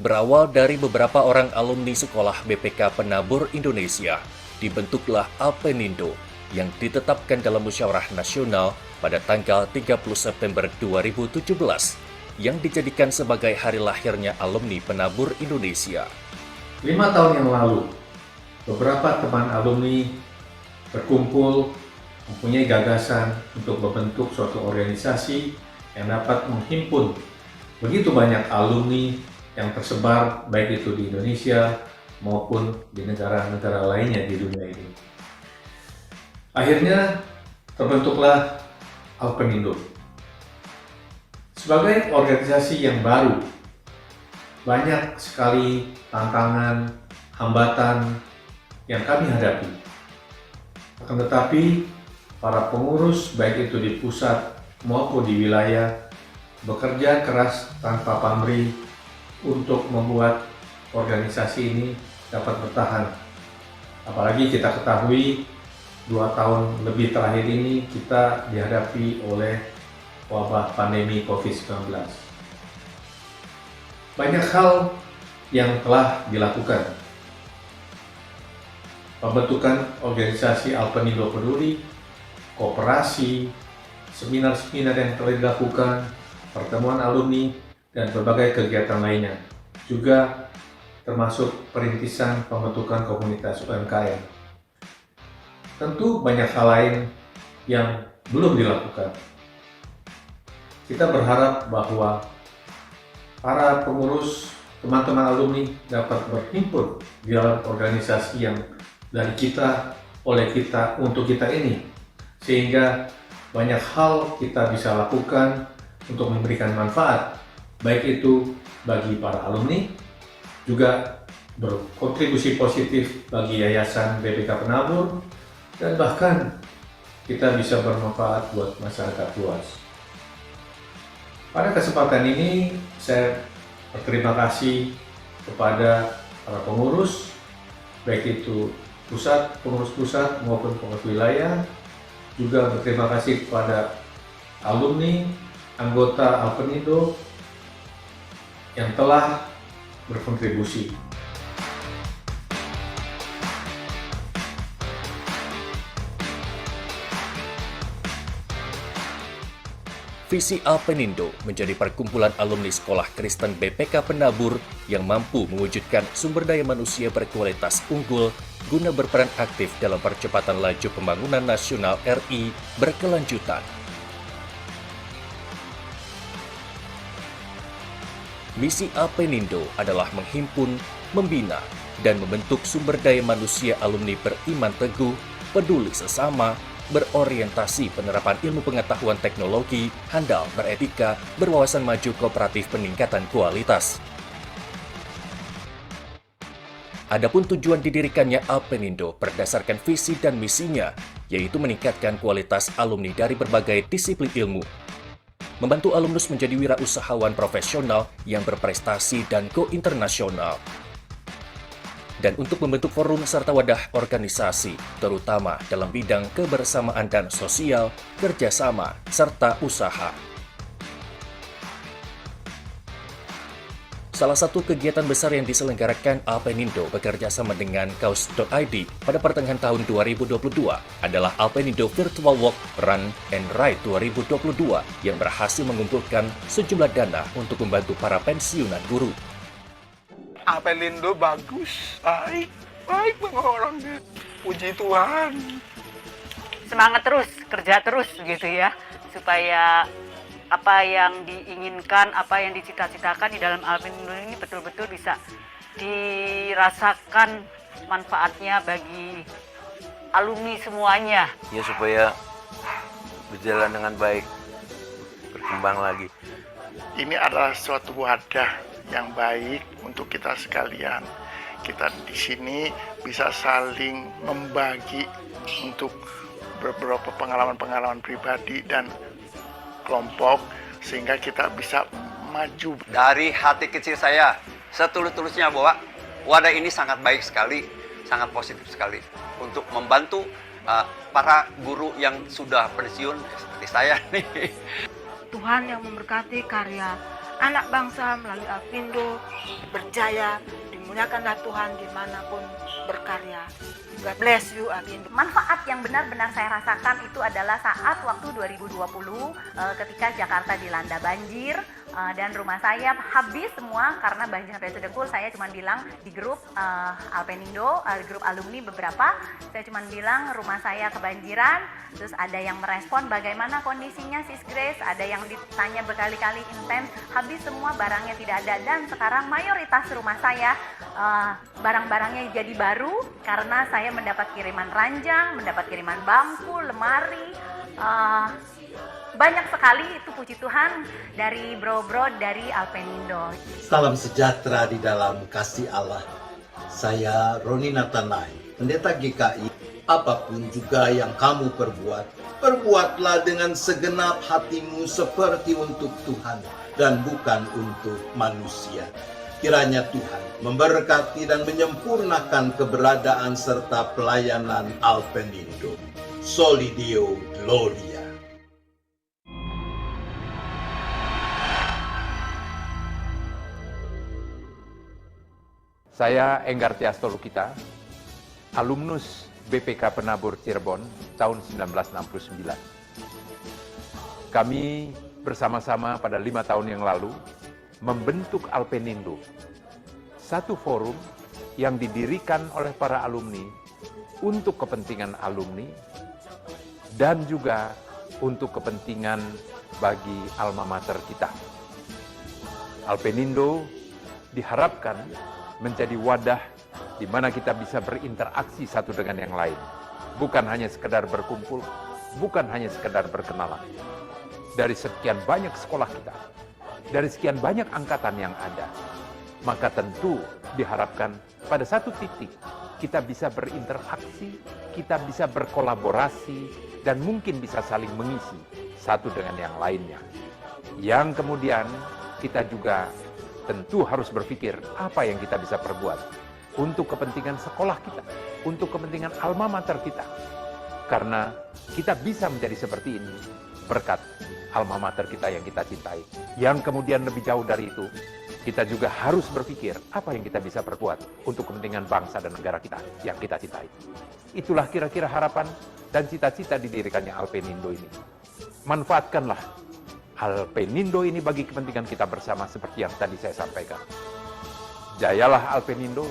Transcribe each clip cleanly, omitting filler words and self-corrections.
Berawal dari beberapa orang alumni sekolah BPK Penabur Indonesia, dibentuklah Alpenindo yang ditetapkan dalam musyawarah nasional pada tanggal 30 September 2017 yang dijadikan sebagai hari lahirnya alumni Penabur Indonesia. 5 tahun yang lalu, beberapa teman alumni berkumpul mempunyai gagasan untuk membentuk suatu organisasi yang dapat menghimpun begitu banyak alumni yang tersebar baik itu di Indonesia maupun di negara-negara lainnya di dunia ini. Akhirnya terbentuklah Alpenindo. Sebagai organisasi yang baru, banyak sekali tantangan, hambatan yang kami hadapi. Akan tetapi, para pengurus baik itu di pusat maupun di wilayah bekerja keras tanpa pamrih untuk membuat organisasi ini dapat bertahan. Apalagi kita ketahui 2 tahun lebih terakhir ini kita dihadapi oleh wabah pandemi COVID-19. Banyak hal yang telah dilakukan. Pembentukan organisasi Alpenindo Peduli, kooperasi, seminar-seminar yang telah dilakukan, pertemuan alumni, dan berbagai kegiatan lainnya. Juga termasuk perintisan pembentukan komunitas UMKM. Tentu banyak hal lain yang belum dilakukan. Kita berharap bahwa para pengurus, teman-teman alumni dapat berhimpun di dalam organisasi yang dari kita, oleh kita, untuk kita ini. Sehingga banyak hal kita bisa lakukan untuk memberikan manfaat, baik itu bagi para alumni, juga berkontribusi positif bagi Yayasan BPK Penabur, dan bahkan kita bisa bermanfaat buat masyarakat luas. Pada kesempatan ini, saya berterima kasih kepada para pengurus, baik itu pengurus pusat maupun pengurus wilayah, juga berterima kasih kepada alumni, anggota Alpenindo yang telah berkontribusi. Visi Alpenindo menjadi perkumpulan alumni sekolah Kristen BPK Penabur yang mampu mewujudkan sumber daya manusia berkualitas unggul guna berperan aktif dalam percepatan laju pembangunan nasional RI berkelanjutan. Misi Alpenindo adalah menghimpun, membina, dan membentuk sumber daya manusia alumni beriman teguh, peduli sesama, berorientasi penerapan ilmu pengetahuan teknologi, handal, beretika, berwawasan maju kooperatif peningkatan kualitas. Adapun tujuan didirikannya Alpenindo berdasarkan visi dan misinya, yaitu meningkatkan kualitas alumni dari berbagai disiplin ilmu, membantu alumnus menjadi wirausahawan profesional yang berprestasi dan go internasional, dan untuk membentuk forum serta wadah organisasi, terutama dalam bidang kebersamaan dan sosial, kerjasama, serta usaha. Salah satu kegiatan besar yang diselenggarakan Alpenindo bekerja sama dengan Kaus.id pada pertengahan tahun 2022 adalah Alpenindo Virtual Walk, Run, and Ride 2022 yang berhasil mengumpulkan sejumlah dana untuk membantu para pensiunan guru. Alpenindo bagus, baik banget orangnya. Puji Tuhan. Semangat terus, kerja terus gitu ya, supaya apa yang diinginkan, apa yang dicita-citakan di dalam Alpenindo ini betul-betul bisa dirasakan manfaatnya bagi alumni semuanya. Ya, supaya berjalan dengan baik, berkembang lagi. Ini adalah suatu wadah yang baik untuk kita sekalian. Kita di sini bisa saling membagi untuk beberapa pengalaman-pengalaman pribadi dan kelompok, sehingga kita bisa maju. Dari hati kecil saya, setulus-tulusnya bahwa wadah ini sangat baik sekali, sangat positif sekali untuk membantu para guru yang sudah pensiun seperti saya nih. Tuhan yang memberkati karya anak bangsa melalui Alpindo berjaya, dimuliakanlah Tuhan dimanapun berkarya. God bless you, Alpindo. Manfaat yang benar-benar saya rasakan itu adalah saat waktu 2020 ketika Jakarta dilanda banjir dan rumah saya habis semua karena banjir sampai sedengkul. Saya cuma bilang di grup Alpenindo, grup alumni beberapa, saya cuma bilang rumah saya kebanjiran. Terus ada yang merespon bagaimana kondisinya Sis Grace, ada yang ditanya berkali-kali intens, habis semua barangnya tidak ada, dan sekarang mayoritas rumah saya barang-barangnya jadi baru karena saya mendapat kiriman ranjang, mendapat kiriman bangku, lemari, banyak sekali, itu puji Tuhan dari bro-bro dari Alpenindo. Salam sejahtera di dalam kasih Allah. Saya Roni Natanai, pendeta GKI. Apapun juga yang kamu perbuat, perbuatlah dengan segenap hatimu seperti untuk Tuhan dan bukan untuk manusia. Kiranya Tuhan memberkati dan menyempurnakan keberadaan serta pelayanan Alpenindo. Soli Deo Gloria. Saya Enggar Tiasto Lukita, alumnus BPK Penabur Cirebon tahun 1969. Kami bersama-sama pada 5 tahun yang lalu membentuk Alpenindo, satu forum yang didirikan oleh para alumni untuk kepentingan alumni dan juga untuk kepentingan bagi alma mater kita. Alpenindo diharapkan menjadi wadah di mana kita bisa berinteraksi satu dengan yang lain. Bukan hanya sekedar berkumpul, bukan hanya sekedar berkenalan. Dari sekian banyak sekolah kita, dari sekian banyak angkatan yang ada, maka tentu diharapkan pada satu titik kita bisa berinteraksi, kita bisa berkolaborasi, dan mungkin bisa saling mengisi satu dengan yang lainnya. Yang kemudian kita juga tentu harus berpikir apa yang kita bisa perbuat untuk kepentingan sekolah kita, untuk kepentingan alma mater kita. Karena kita bisa menjadi seperti ini berkat alma mater kita yang kita cintai. Yang kemudian lebih jauh dari itu, kita juga harus berpikir apa yang kita bisa perbuat untuk kepentingan bangsa dan negara kita yang kita cintai. Itulah kira-kira harapan dan cita-cita didirikannya Alpenindo ini. Manfaatkanlah Alpenindo ini bagi kepentingan kita bersama seperti yang tadi saya sampaikan. Jayalah Alpenindo,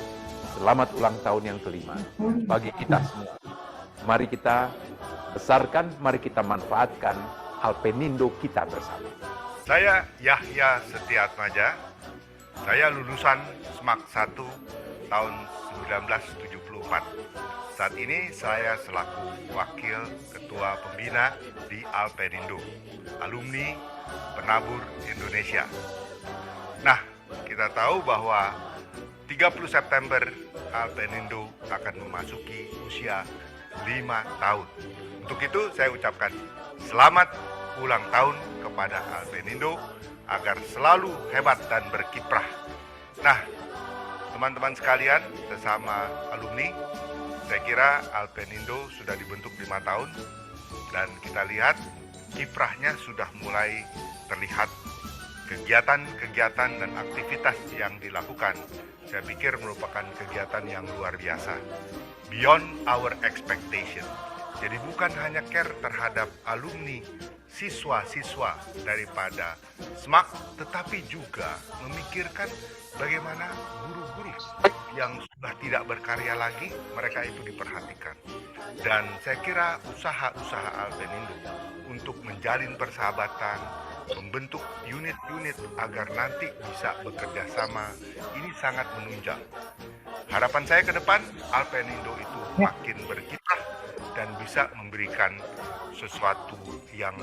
selamat ulang tahun yang kelima bagi kita semua. Mari kita besarkan, mari kita manfaatkan Alpenindo kita bersama. Saya Yahya Setiatmaja, saya lulusan SMAK 1 tahun 1974. Saat ini saya selaku Wakil Ketua Pembina di Alpenindo, alumni Penabur Indonesia. Nah, kita tahu bahwa 30 September Alpenindo akan memasuki usia 5 tahun. Untuk itu saya ucapkan selamat ulang tahun kepada Alpenindo agar selalu hebat dan berkiprah. Nah, teman-teman sekalian, sesama alumni, saya kira Alpenindo sudah dibentuk 5 tahun dan kita lihat kiprahnya sudah mulai terlihat. Kegiatan-kegiatan dan aktivitas yang dilakukan, saya pikir merupakan kegiatan yang luar biasa. Beyond our expectation. Jadi bukan hanya care terhadap alumni, siswa-siswa daripada SMAK, tetapi juga memikirkan bagaimana guru-guru yang sudah tidak berkarya lagi, mereka itu diperhatikan. Dan saya kira usaha-usaha Alpenindo untuk menjalin persahabatan, membentuk unit-unit agar nanti bisa bekerja sama, ini sangat menunjang. Harapan saya ke depan, Alpenindo itu makin berkiprah dan bisa memberikan sesuatu yang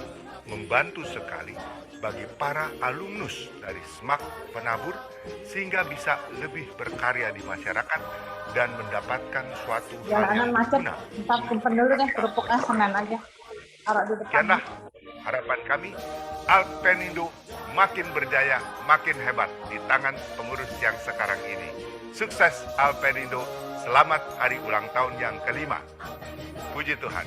membantu sekali bagi para alumnus dari SMAK Penabur sehingga bisa lebih berkarya di masyarakat dan mendapatkan suatu hal yang berguna. Ntar simpen dulu deh, kerupuknya Senin aja. Taruh di depan. Sekianlah harapan kami, Alpenindo makin berjaya, makin hebat di tangan pengurus yang sekarang ini. Sukses Alpenindo, selamat hari ulang tahun yang kelima. Puji Tuhan.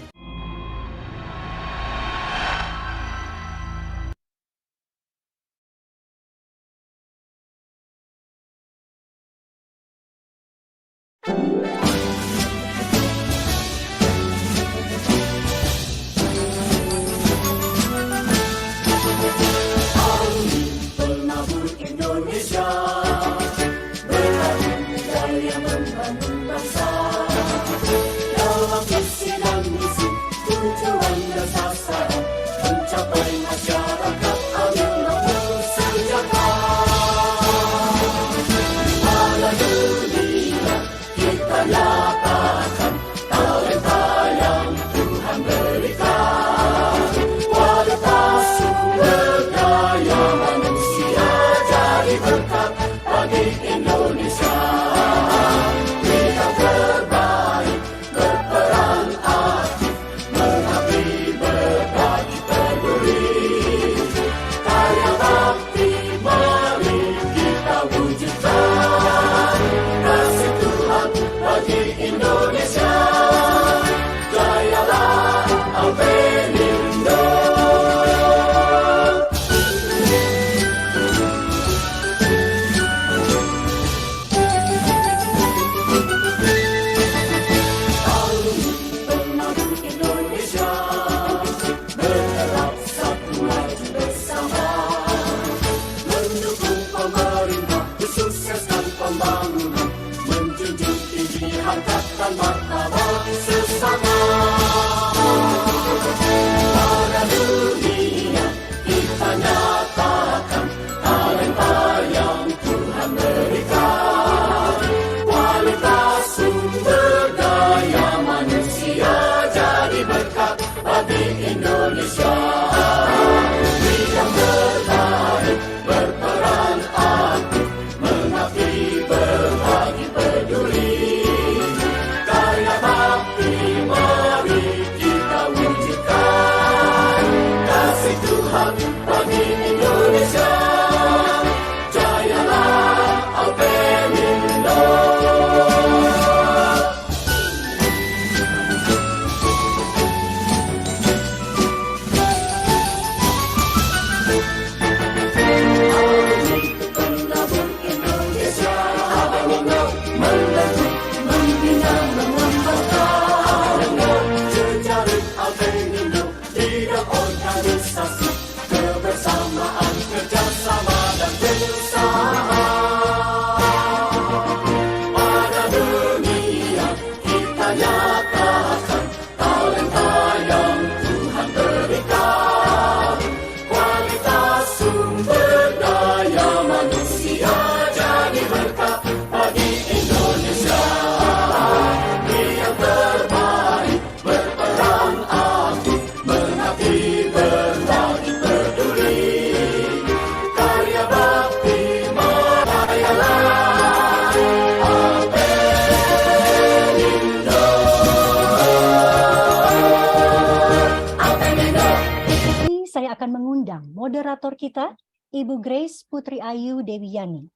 Saya akan mengundang moderator kita, Ibu Grace Putri Ayu Dewiyani.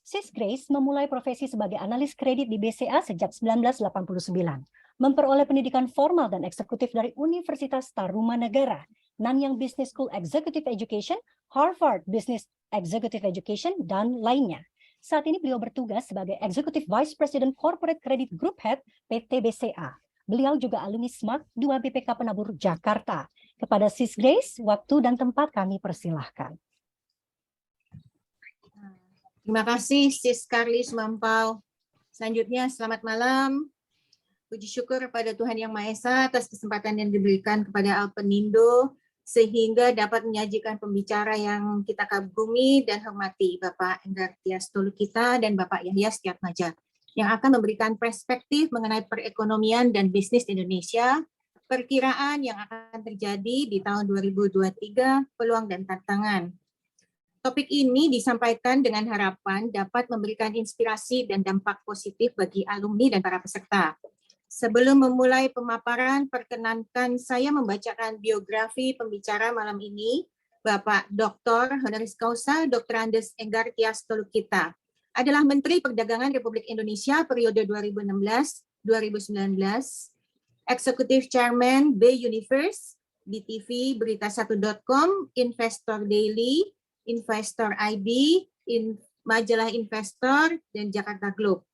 Sis Grace memulai profesi sebagai analis kredit di BCA sejak 1989. Memperoleh pendidikan formal dan eksekutif dari Universitas Tarumanagara, Nanyang Business School Executive Education, Harvard Business Executive Education, dan lainnya. Saat ini beliau bertugas sebagai Executive Vice President Corporate Credit Group Head PT BCA. Beliau juga alumni SMART 2 BPK Penabur Jakarta. Kepada Sis Grace, waktu dan tempat kami persilahkan. Terima kasih Sis Karlis Mampau. Selanjutnya, selamat malam. Puji syukur kepada Tuhan Yang Maha Esa atas kesempatan yang diberikan kepada Alpenindo sehingga dapat menyajikan pembicara yang kita kagumi dan hormati, Bapak Enggar Tias Tolukita dan Bapak Yahya Setiatmaja, yang akan memberikan perspektif mengenai perekonomian dan bisnis Indonesia, perkiraan yang akan terjadi di tahun 2023, peluang dan tantangan. Topik ini disampaikan dengan harapan dapat memberikan inspirasi dan dampak positif bagi alumni dan para peserta. Sebelum memulai pemaparan, perkenankan saya membacakan biografi pembicara malam ini, Bapak Dr. Honoris Causa Dr. Andes Enggar Tias Tolukita, adalah Menteri Perdagangan Republik Indonesia periode 2016-2019, Executive Chairman B Universe, BTV, Berita1.com, Investor Daily, Investor ID, Majalah Investor, dan Jakarta Globe.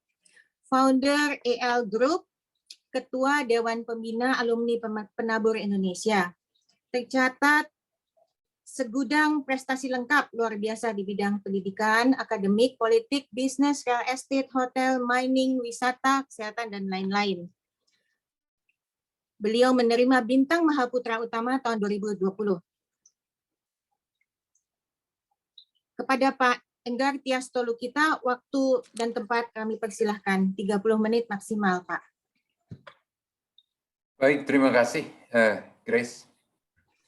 founder EL Group, Ketua Dewan Pembina Alumni Penabur Indonesia. Tercatat segudang prestasi lengkap luar biasa di bidang pendidikan, akademik, politik, bisnis, real estate, hotel, mining, wisata, kesehatan, dan lain-lain. Beliau menerima Bintang Mahaputra Utama tahun 2020. Kepada Pak Enggar Tias Tolukita, waktu dan tempat kami persilahkan. 30 menit maksimal, Pak. Baik, terima kasih, Grace.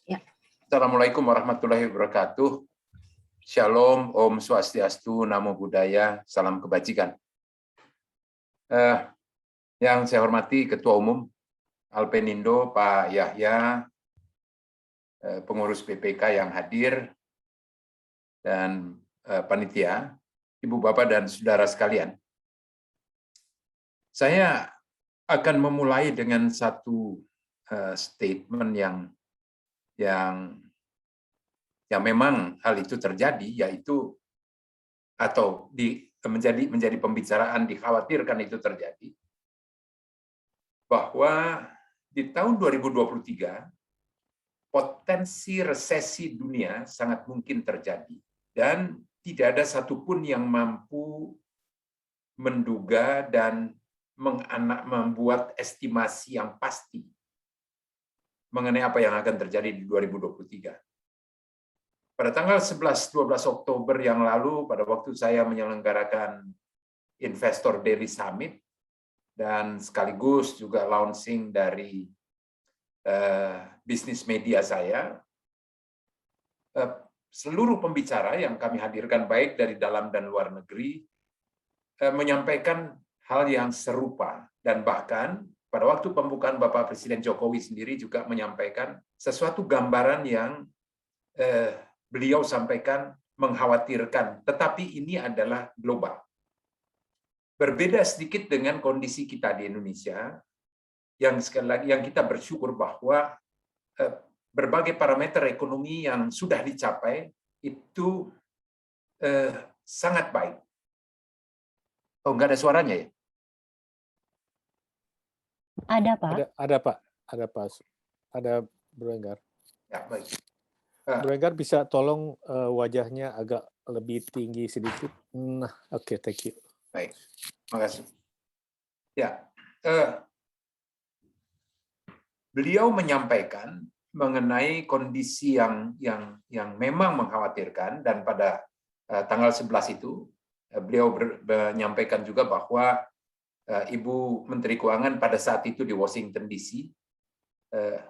Ya. Assalamualaikum warahmatullahi wabarakatuh. Shalom, Om Swastiastu, Namo Buddhaya, salam kebajikan. Yang saya hormati Ketua Umum Alpenindo, Pak Yahya, pengurus PPK yang hadir, dan panitia, Ibu Bapak dan Saudara sekalian. Saya akan memulai dengan satu statement yang memang hal itu terjadi, yaitu atau menjadi pembicaraan, dikhawatirkan itu terjadi, bahwa di tahun 2023 potensi resesi dunia sangat mungkin terjadi dan tidak ada satupun yang mampu menduga dan membuat estimasi yang pasti mengenai apa yang akan terjadi di 2023. Pada tanggal 11-12 Oktober yang lalu, pada waktu saya menyelenggarakan Investor Daily Summit dan sekaligus juga launching dari bisnis media saya, seluruh pembicara yang kami hadirkan baik dari dalam dan luar negeri menyampaikan hal yang serupa, dan bahkan pada waktu pembukaan Bapak Presiden Jokowi sendiri juga menyampaikan sesuatu gambaran yang beliau sampaikan mengkhawatirkan, tetapi ini adalah global. Berbeda sedikit dengan kondisi kita di Indonesia, yang sekali lagi yang kita bersyukur bahwa berbagai parameter ekonomi yang sudah dicapai itu sangat baik. Oh, nggak ada suaranya ya? Ada, Pak. Ada Bro Enggar. Ya, baik. Bro Enggar bisa tolong wajahnya agak lebih tinggi sedikit. Nah, oke, thank you. Baik, makasih. Ya, beliau menyampaikan mengenai kondisi yang memang mengkhawatirkan, dan pada tanggal 11 itu beliau menyampaikan juga bahwa Ibu Menteri Keuangan pada saat itu di Washington DC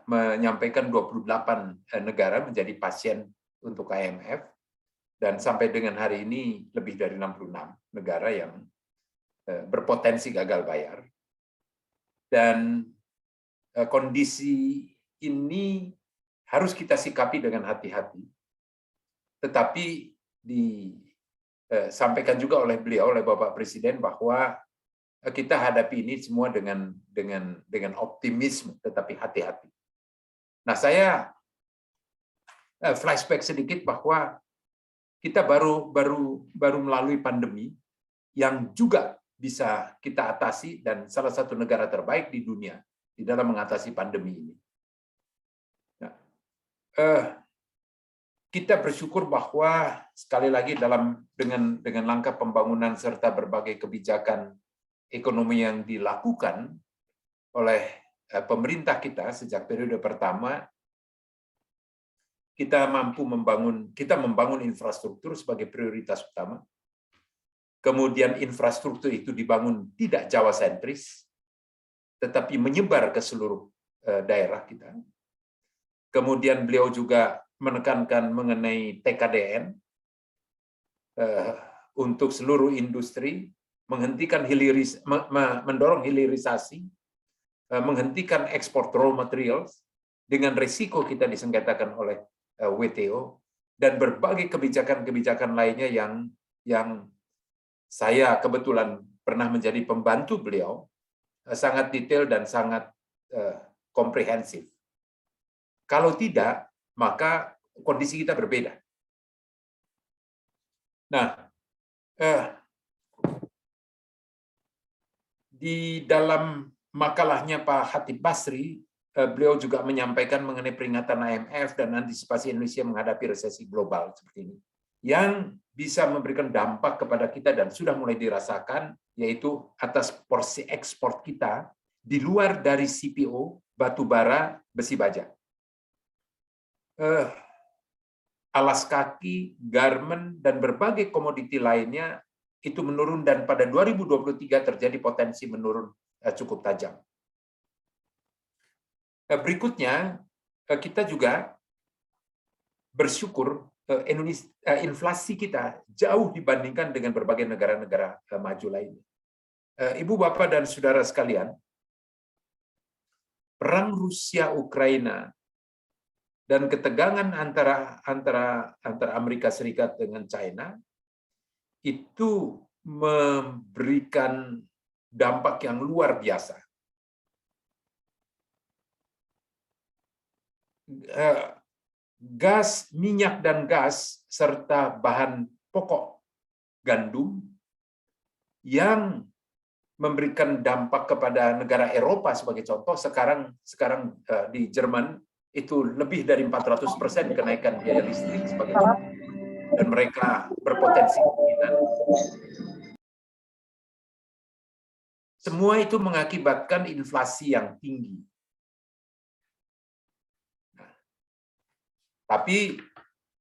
menyampaikan 28 negara menjadi pasien untuk IMF, dan sampai dengan hari ini lebih dari 66 negara yang berpotensi gagal bayar. Dan kondisi ini harus kita sikapi dengan hati-hati. Tetapi disampaikan juga oleh beliau, oleh Bapak Presiden, bahwa kita hadapi ini semua dengan optimisme, tetapi hati-hati. Nah, saya flashback sedikit bahwa kita baru melalui pandemi yang juga bisa kita atasi, dan salah satu negara terbaik di dunia di dalam mengatasi pandemi ini. Nah, kita bersyukur bahwa sekali lagi dengan langkah pembangunan serta berbagai kebijakan ekonomi yang dilakukan oleh pemerintah kita sejak periode pertama, kita membangun infrastruktur sebagai prioritas utama. Kemudian infrastruktur itu dibangun tidak Jawa sentris, tetapi menyebar ke seluruh daerah kita. Kemudian beliau juga menekankan mengenai TKDN untuk seluruh industri, mendorong hilirisasi, menghentikan ekspor raw materials dengan risiko kita disengketakan oleh WTO, dan berbagai kebijakan-kebijakan lainnya yang saya kebetulan pernah menjadi pembantu beliau, sangat detail dan sangat komprehensif. Kalau tidak, maka kondisi kita berbeda. Nah, Di dalam makalahnya Pak Hatib Basri, beliau juga menyampaikan mengenai peringatan IMF dan antisipasi Indonesia menghadapi resesi global seperti ini, yang bisa memberikan dampak kepada kita dan sudah mulai dirasakan, yaitu atas porsi ekspor kita di luar dari CPO, batu bara, besi baja. Alas kaki, garmen, dan berbagai komoditi lainnya itu menurun, dan pada 2023 terjadi potensi menurun cukup tajam. Berikutnya, kita juga bersyukur inflasi kita jauh dibandingkan dengan berbagai negara-negara maju lainnya. Ibu, Bapak, dan saudara sekalian, perang Rusia-Ukraina dan ketegangan antara Amerika Serikat dengan China itu memberikan dampak yang luar biasa. Gas, minyak dan gas, serta bahan pokok gandum yang memberikan dampak kepada negara Eropa sebagai contoh, sekarang di Jerman itu lebih dari 400% kenaikan biaya listrik sebagai contoh, dan mereka berpotensi kemungkinan. Semua itu mengakibatkan inflasi yang tinggi. Tapi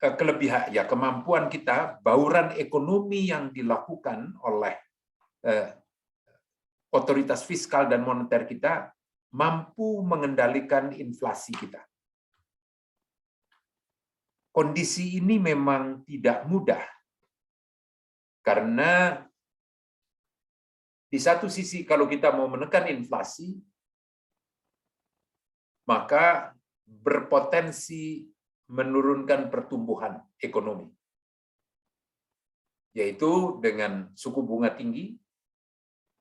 kelebihan kemampuan kita, bauran ekonomi yang dilakukan oleh otoritas fiskal dan moneter kita mampu mengendalikan inflasi kita. Kondisi ini memang tidak mudah, karena di satu sisi kalau kita mau menekan inflasi, maka berpotensi menurunkan pertumbuhan ekonomi, yaitu dengan suku bunga tinggi,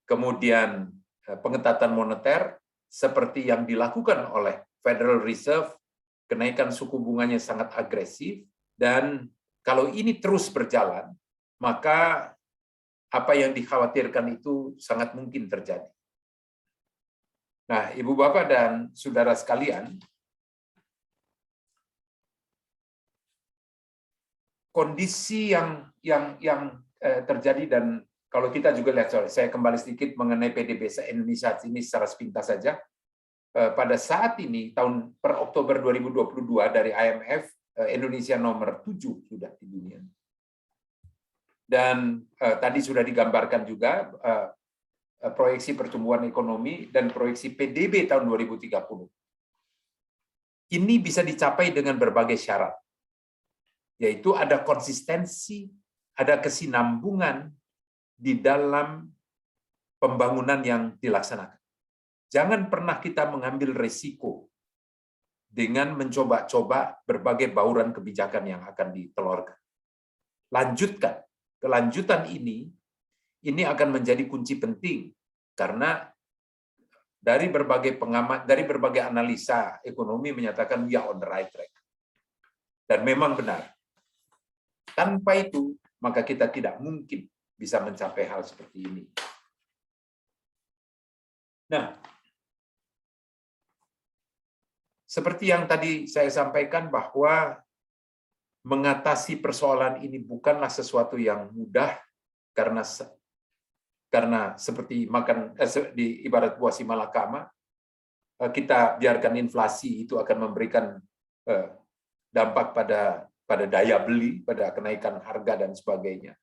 kemudian pengetatan moneter seperti yang dilakukan oleh Federal Reserve, kenaikan suku bunganya sangat agresif, dan kalau ini terus berjalan, maka apa yang dikhawatirkan itu sangat mungkin terjadi. Nah, Ibu, Bapak, dan saudara sekalian, kondisi yang terjadi, dan kalau kita juga lihat, saya kembali sedikit mengenai PDB Indonesia ini secara sepintas saja. Pada saat ini, per Oktober 2022 dari IMF, Indonesia nomor 7 sudah di dunia. Dan tadi sudah digambarkan juga proyeksi pertumbuhan ekonomi dan proyeksi PDB tahun 2030. Ini bisa dicapai dengan berbagai syarat, yaitu ada konsistensi, ada kesinambungan di dalam pembangunan yang dilaksanakan. Jangan pernah kita mengambil resiko dengan mencoba-coba berbagai bauran kebijakan yang akan ditelurkan. Lanjutkan. Kelanjutan ini akan menjadi kunci penting, karena dari berbagai pengamat, dari berbagai analisa ekonomi menyatakan we are on the right track. Dan memang benar. Tanpa itu, maka kita tidak mungkin bisa mencapai hal seperti ini. Nah, seperti yang tadi saya sampaikan, bahwa mengatasi persoalan ini bukanlah sesuatu yang mudah, karena seperti makan di ibarat buah si malakama, kita biarkan inflasi itu akan memberikan dampak pada daya beli, pada kenaikan harga dan sebagainya.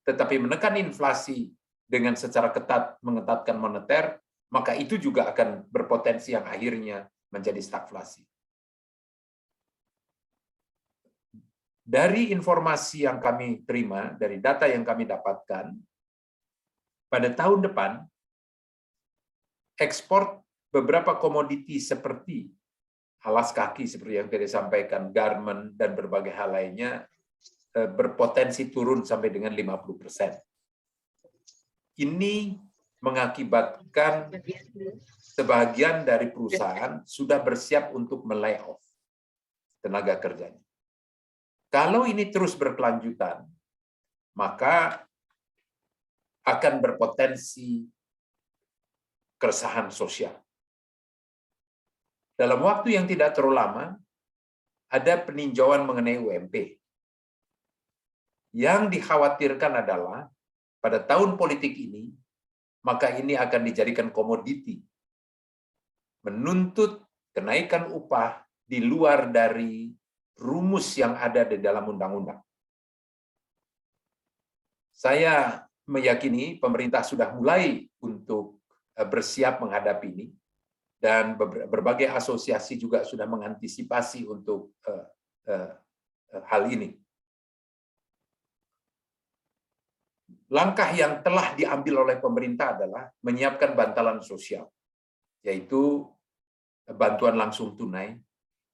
Tetapi menekan inflasi dengan secara ketat, mengetatkan moneter, maka itu juga akan berpotensi yang akhirnya menjadi stagflasi. Dari informasi yang kami terima, dari data yang kami dapatkan, pada tahun depan, ekspor beberapa komoditi seperti alas kaki, seperti yang tadi disampaikan, garment, dan berbagai hal lainnya, berpotensi turun sampai dengan 50%. Ini mengakibatkan sebagian dari perusahaan sudah bersiap untuk melay-off tenaga kerjanya. Kalau ini terus berkelanjutan, maka akan berpotensi keresahan sosial. Dalam waktu yang tidak terlalu lama, ada peninjauan mengenai UMP. Yang dikhawatirkan adalah pada tahun politik ini, maka ini akan dijadikan komoditi. Menuntut kenaikan upah di luar dari rumus yang ada di dalam undang-undang. Saya meyakini pemerintah sudah mulai untuk bersiap menghadapi ini, dan berbagai asosiasi juga sudah mengantisipasi untuk hal ini. Langkah yang telah diambil oleh pemerintah adalah menyiapkan bantalan sosial, yaitu bantuan langsung tunai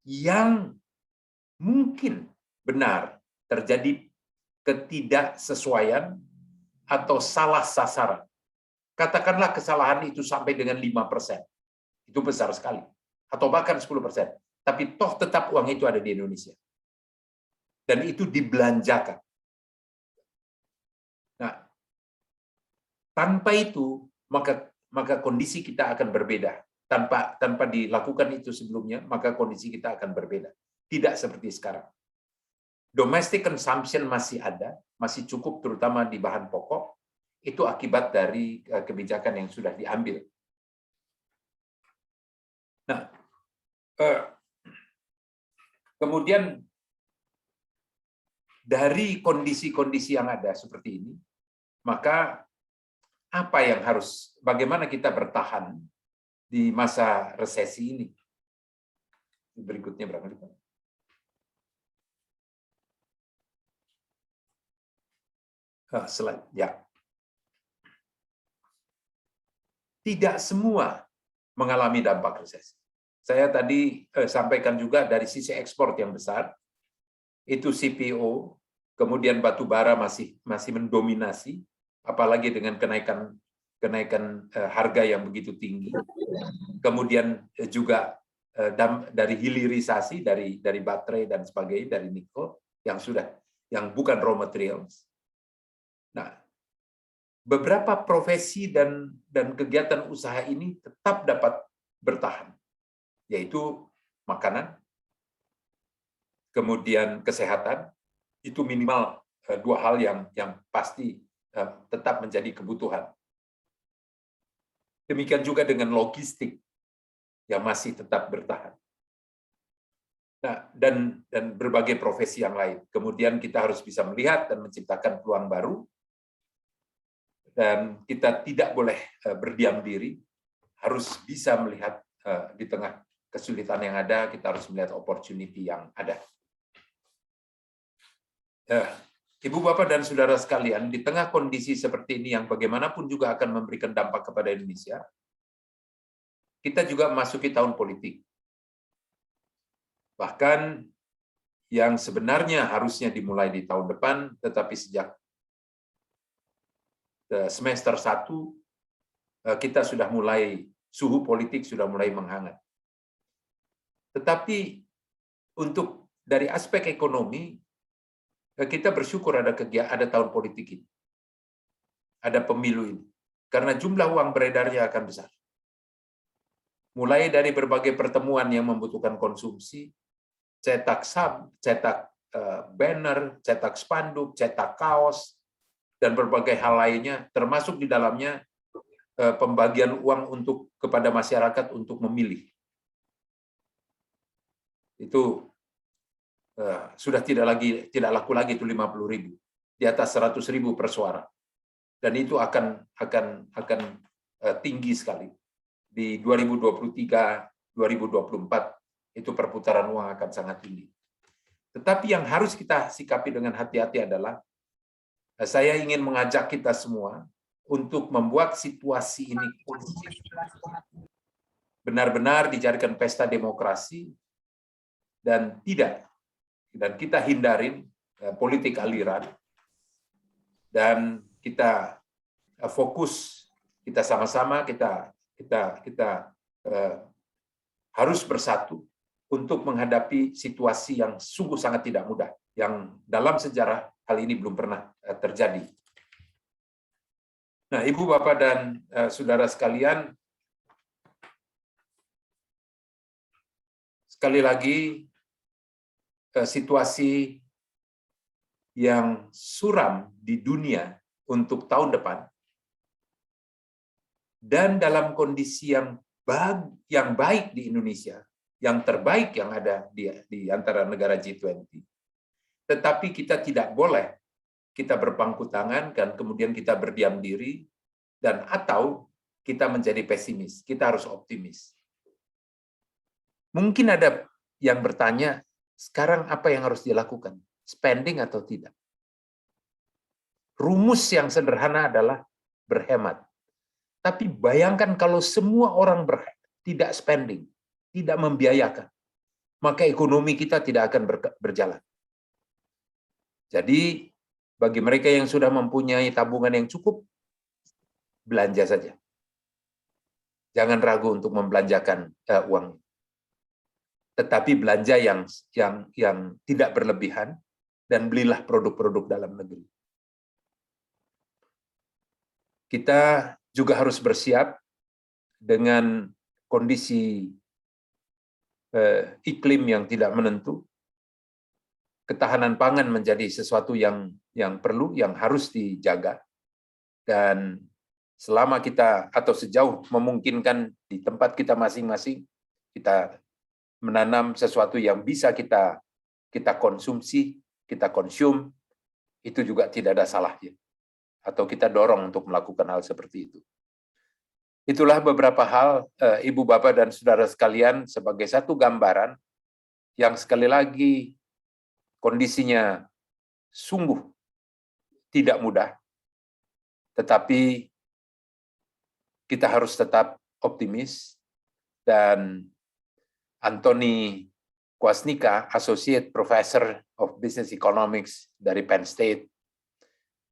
yang mungkin benar terjadi ketidaksesuaian atau salah sasaran. Katakanlah kesalahan itu sampai dengan 5%. Itu besar sekali. Atau bahkan 10%. Tapi toh tetap uang itu ada di Indonesia. Dan itu dibelanjakan. Nah, tanpa itu, maka kondisi kita akan berbeda. Tanpa dilakukan itu sebelumnya, maka kondisi kita akan berbeda. Tidak seperti sekarang. Domestic consumption masih ada, masih cukup terutama di bahan pokok, itu akibat dari kebijakan yang sudah diambil. Nah, kemudian dari kondisi-kondisi yang ada seperti ini, maka apa yang bagaimana kita bertahan di masa resesi ini? Berikutnya barangkali. Slide, ya. Tidak semua mengalami dampak resesi. Saya tadi sampaikan juga dari sisi ekspor yang besar, itu CPO, kemudian batu bara masih mendominasi, apalagi dengan kenaikan harga yang begitu tinggi. Kemudian juga dari hilirisasi dari baterai dan sebagainya, dari nikel yang bukan raw materials. Nah, beberapa profesi dan kegiatan usaha ini tetap dapat bertahan, yaitu makanan, kemudian kesehatan, itu minimal dua hal yang pasti tetap menjadi kebutuhan. Demikian juga dengan logistik yang masih tetap bertahan. Nah, dan berbagai profesi yang lain. Kemudian kita harus bisa melihat dan menciptakan peluang baru. Dan kita tidak boleh berdiam diri, harus bisa melihat di tengah kesulitan yang ada, kita harus melihat opportunity yang ada. Ibu, Bapak, dan Saudara sekalian, di tengah kondisi seperti ini yang bagaimanapun juga akan memberikan dampak kepada Indonesia, kita juga memasuki tahun politik. Bahkan yang sebenarnya harusnya dimulai di tahun depan, tetapi sejak semester 1 kita sudah mulai, suhu politik sudah mulai menghangat. Tetapi untuk dari aspek ekonomi, kita bersyukur ada tahun politik ini, ada pemilu ini, karena jumlah uang beredarnya akan besar. Mulai dari berbagai pertemuan yang membutuhkan konsumsi, cetak banner, cetak spanduk, cetak kaos, dan berbagai hal lainnya, termasuk di dalamnya pembagian uang kepada masyarakat untuk memilih. Itu sudah tidak laku lagi itu 50.000, di atas 100.000 per suara, dan itu akan tinggi sekali di 2023, 2024 itu perputaran uang akan sangat tinggi. Tetapi yang harus kita sikapi dengan hati-hati adalah saya ingin mengajak kita semua untuk membuat situasi ini kondusif. Benar-benar dijadikan pesta demokrasi dan kita hindarin politik aliran, dan kita fokus, kita sama-sama kita harus bersatu untuk menghadapi situasi yang sungguh sangat tidak mudah, yang dalam sejarah hal ini belum pernah terjadi. Nah, Ibu, Bapak, dan Saudara sekalian, sekali lagi situasi yang suram di dunia untuk tahun depan, dan dalam kondisi yang baik di Indonesia, yang terbaik yang ada di antara negara G20. Tetapi kita tidak boleh kita berpangku tangan dan kemudian kita berdiam diri, dan atau kita menjadi pesimis. Kita harus optimis. Mungkin ada yang bertanya, sekarang apa yang harus dilakukan? Spending atau tidak? Rumus yang sederhana adalah berhemat. Tapi bayangkan kalau semua orang tidak spending, tidak membiayakan, maka ekonomi kita tidak akan berjalan. Jadi, bagi mereka yang sudah mempunyai tabungan yang cukup, belanja saja. Jangan ragu untuk membelanjakan uang. Tetapi belanja yang tidak berlebihan, dan belilah produk-produk dalam negeri. Kita juga harus bersiap dengan kondisi iklim yang tidak menentu. Ketahanan pangan menjadi sesuatu yang perlu, yang harus dijaga. Dan selama kita atau sejauh memungkinkan di tempat kita masing-masing, kita menanam sesuatu yang bisa kita konsumsi, kita konsum, itu juga tidak ada salahnya. Atau kita dorong untuk melakukan hal seperti itu. Itulah beberapa hal, Ibu, Bapak, dan Saudara sekalian, sebagai satu gambaran yang sekali lagi kondisinya sungguh tidak mudah, tetapi kita harus tetap optimis. Dan Anthony Kwasnica, Associate Professor of Business Economics dari Penn State,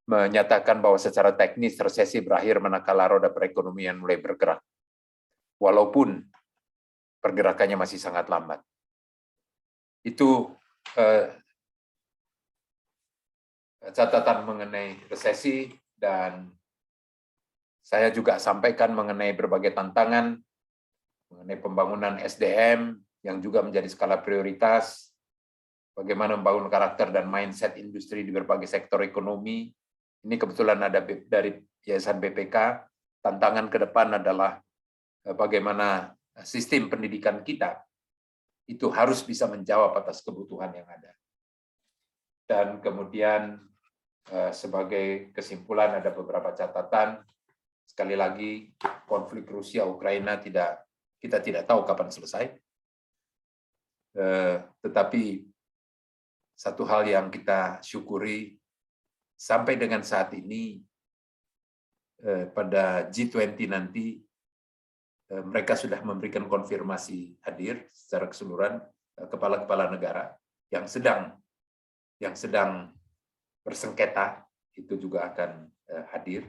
menyatakan bahwa secara teknis resesi berakhir manakala roda perekonomian mulai bergerak, walaupun pergerakannya masih sangat lambat. Itu catatan mengenai resesi, dan saya juga sampaikan mengenai berbagai tantangan, mengenai pembangunan SDM yang juga menjadi skala prioritas, bagaimana membangun karakter dan mindset industri di berbagai sektor ekonomi. Ini kebetulan ada dari Yayasan BPK. Tantangan ke depan adalah bagaimana sistem pendidikan kita itu harus bisa menjawab atas kebutuhan yang ada. Dan kemudian sebagai kesimpulan ada beberapa catatan. Sekali lagi, konflik Rusia-Ukraina kita tidak tahu kapan selesai. Tetapi satu hal yang kita syukuri, sampai dengan saat ini, pada G20 nanti, mereka sudah memberikan konfirmasi hadir secara keseluruhan kepala-kepala negara yang sedang bersengketa, itu juga akan hadir.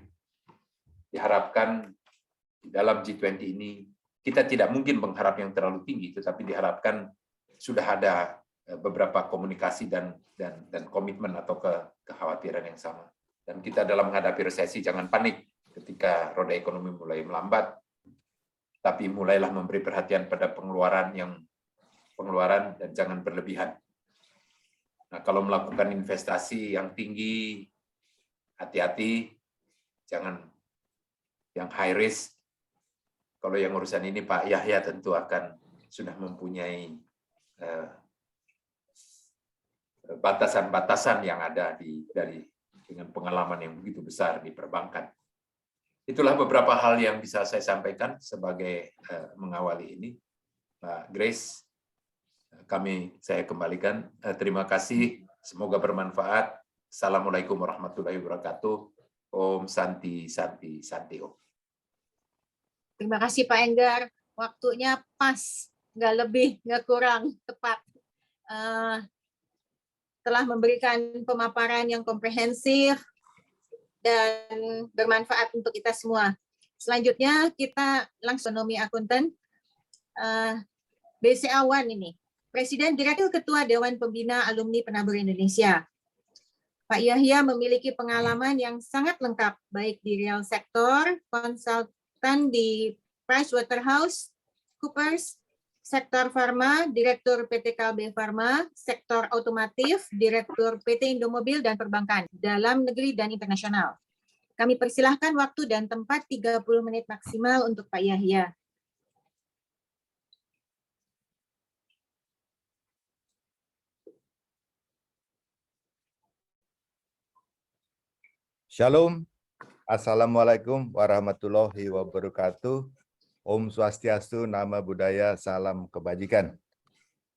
Diharapkan di dalam G20 ini, kita tidak mungkin mengharap yang terlalu tinggi, tetapi diharapkan sudah ada beberapa komunikasi dan komitmen atau kekhawatiran yang sama. Dan kita dalam menghadapi resesi, jangan panik ketika roda ekonomi mulai melambat, tapi mulailah memberi perhatian pada pengeluaran dan jangan berlebihan. Nah, kalau melakukan investasi yang tinggi, hati-hati, jangan yang high risk. Kalau yang urusan ini Pak Yahya tentu akan sudah mempunyai batasan-batasan yang ada dengan pengalaman yang begitu besar di perbankan. Itulah beberapa hal yang bisa saya sampaikan sebagai mengawali ini. Mbak Grace, saya kembalikan. Terima kasih, semoga bermanfaat. Assalamualaikum warahmatullahi wabarakatuh. Om Santi Santi Santi Om. Terima kasih Pak Enggar, waktunya pas, nggak lebih, nggak kurang, tepat. Telah memberikan pemaparan yang komprehensif dan bermanfaat untuk kita semua. Selanjutnya kita langsung ekonomi akuntan BCA One ini. Presiden Direktur Ketua Dewan Pembina Alumni Penabur Indonesia. Pak Yahya memiliki pengalaman yang sangat lengkap, baik di real sektor, konsultan di PricewaterhouseCoopers, Sektor Farma, Direktur PT Kalbe Farma, Sektor Otomotif, Direktur PT Indomobil dan Perbankan, dalam negeri dan internasional. Kami persilahkan waktu dan tempat 30 menit maksimal untuk Pak Yahya. Shalom, Assalamualaikum warahmatullahi wabarakatuh. Om Swastiastu, Nama Budaya, Salam Kebajikan.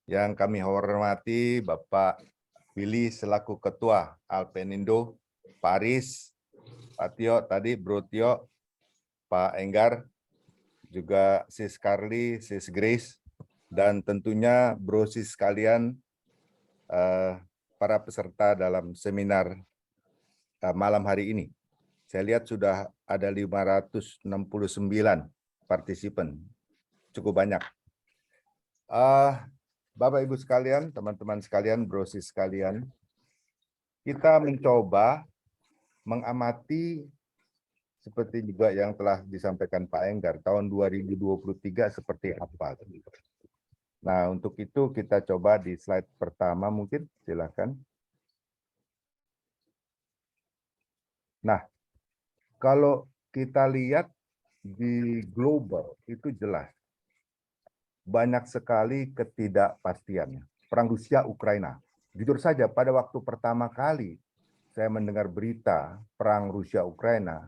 Yang kami hormati Bapak Willy selaku Ketua Alpenindo, Pak Aris, Pak Tio tadi, Bro Tio, Pak Enggar, juga Sis Carly, Sis Grace, dan tentunya Bro Sis sekalian, para peserta dalam seminar malam hari ini. Saya lihat sudah ada 569 partisipan, cukup banyak. Bapak Ibu sekalian, teman-teman sekalian, Bro Sis sekalian, kita mencoba mengamati seperti juga yang telah disampaikan Pak Enggar, tahun 2023 seperti apa. Nah, untuk itu kita coba di slide pertama mungkin, silakan. Nah, kalau kita lihat di global itu jelas banyak sekali ketidakpastiannya. Perang Rusia-Ukraina. Jujur saja pada waktu pertama kali saya mendengar berita perang Rusia-Ukraina,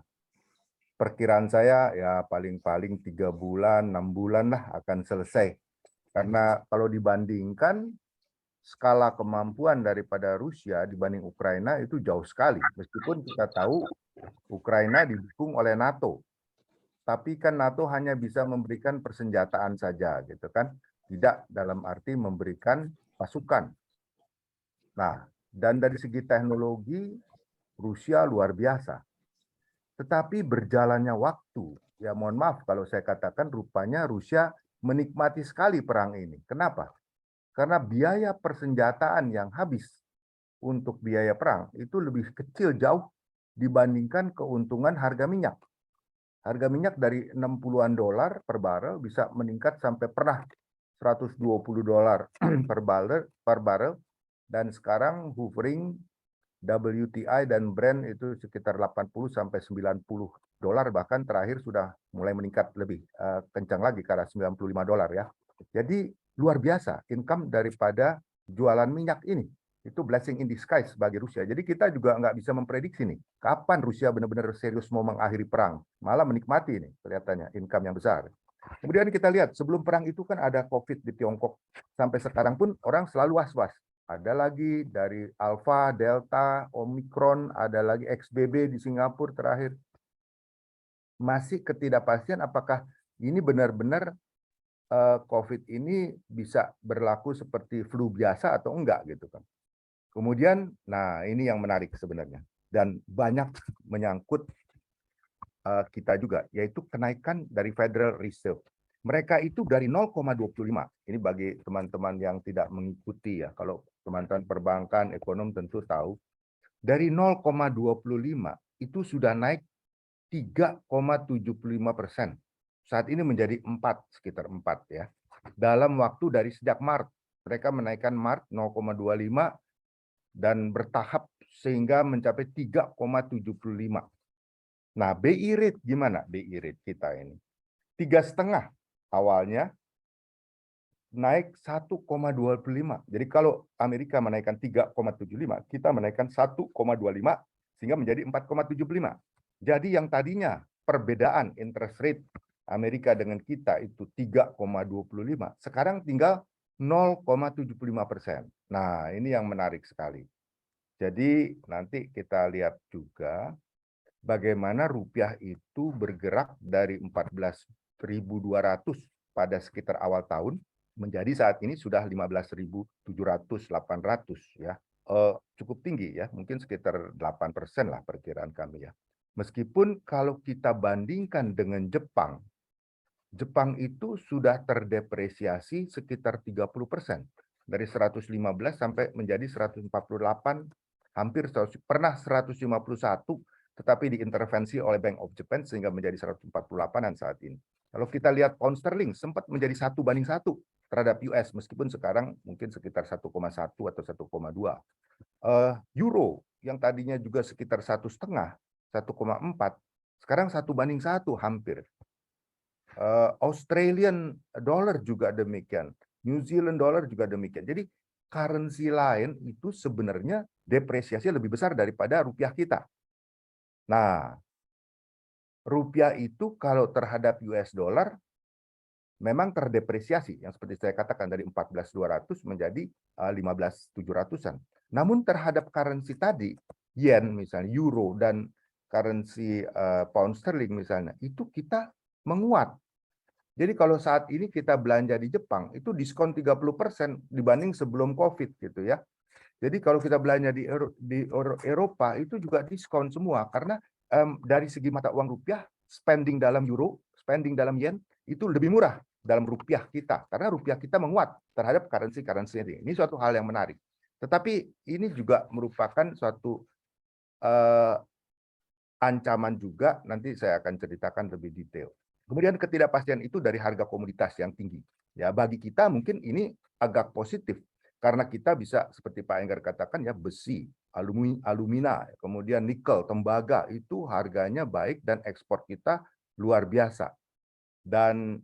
perkiraan saya ya paling-paling 3 bulan, 6 bulan lah akan selesai. Karena kalau dibandingkan skala kemampuan daripada Rusia dibanding Ukraina itu jauh sekali. Meskipun kita tahu Ukraina didukung oleh NATO. Tapi kan NATO hanya bisa memberikan persenjataan saja, gitu kan? Tidak dalam arti memberikan pasukan. Nah, dan dari segi teknologi, Rusia luar biasa. Tetapi berjalannya waktu, ya mohon maaf kalau saya katakan rupanya Rusia menikmati sekali perang ini. Kenapa? Karena biaya persenjataan yang habis untuk biaya perang itu lebih kecil jauh dibandingkan keuntungan harga minyak. Harga minyak dari 60-an dolar per barel bisa meningkat sampai pernah 120 dolar per barel, dan sekarang hovering WTI dan Brent itu sekitar 80 sampai 90 dolar, bahkan terakhir sudah mulai meningkat lebih kencang lagi ke arah 95 dolar ya. Jadi luar biasa income daripada jualan minyak ini. Itu blessing in disguise bagi Rusia. Jadi kita juga nggak bisa memprediksi nih, kapan Rusia benar-benar serius mau mengakhiri perang. Malah menikmati ini, kelihatannya, income yang besar. Kemudian kita lihat, sebelum perang itu kan ada COVID di Tiongkok. Sampai sekarang pun orang selalu was-was. Ada lagi dari Alpha, Delta, Omicron, ada lagi XBB di Singapura terakhir. Masih ketidakpastian apakah ini benar-benar COVID ini bisa berlaku seperti flu biasa atau enggak gitu kan. Kemudian, nah ini yang menarik sebenarnya. Dan banyak menyangkut kita juga, yaitu kenaikan dari Federal Reserve. Mereka itu dari 0,25. Ini bagi teman-teman yang tidak mengikuti ya. Kalau teman-teman perbankan, ekonom tentu tahu. Dari 0,25 itu sudah naik 3,75%. Saat ini menjadi 4, sekitar 4 ya. Dalam waktu dari sejak Maret. Mereka menaikkan Maret 0,25 dan bertahap sehingga mencapai 3,75. Nah, BI rate gimana? BI rate kita ini 3,5 awalnya naik 1,25. Jadi kalau Amerika menaikkan 3,75, kita menaikkan 1,25 sehingga menjadi 4,75. Jadi yang tadinya perbedaan interest rate Amerika dengan kita itu 3,25, sekarang tinggal 0,75%. Nah, ini yang menarik sekali. Jadi nanti kita lihat juga bagaimana rupiah itu bergerak dari 14.200 pada sekitar awal tahun menjadi saat ini sudah 15.700-800 ya. Cukup tinggi ya, mungkin sekitar 8% lah perkiraan kami ya. Meskipun kalau kita bandingkan dengan Jepang, Jepang itu sudah terdepresiasi sekitar 30%. Dari 115 sampai menjadi 148, hampir 100, pernah 151, tetapi diintervensi oleh Bank of Japan sehingga menjadi 148-an saat ini. Kalau kita lihat pound sterling sempat menjadi 1:1. terhadap US, meskipun sekarang mungkin sekitar 1,1 atau 1,2. Euro yang tadinya juga sekitar 1,5, 1,4, sekarang 1:1 hampir. Australian dollar juga demikian, New Zealand dollar juga demikian. Jadi currency lain itu sebenarnya depresiasi lebih besar daripada rupiah kita. Nah, rupiah itu kalau terhadap US dollar memang terdepresiasi, yang seperti saya katakan dari 14.200 menjadi 15.700-an. Namun terhadap currency tadi, yen misalnya, euro, dan currency pound sterling misalnya, itu kita menguat. Jadi kalau saat ini kita belanja di Jepang, itu diskon 30% dibanding sebelum COVID gitu ya. Jadi kalau kita belanja di Eropa, itu juga diskon semua, karena dari segi mata uang rupiah, spending dalam euro, spending dalam yen, itu lebih murah dalam rupiah kita, karena rupiah kita menguat terhadap currency ini. Ini suatu hal yang menarik. Tetapi ini juga merupakan suatu ancaman juga, nanti saya akan ceritakan lebih detail. Kemudian ketidakpastian itu dari harga komoditas yang tinggi. Ya, bagi kita mungkin ini agak positif, karena kita bisa seperti Pak Enggar katakan ya, besi, alumina, kemudian nikel, tembaga, itu harganya baik dan ekspor kita luar biasa. Dan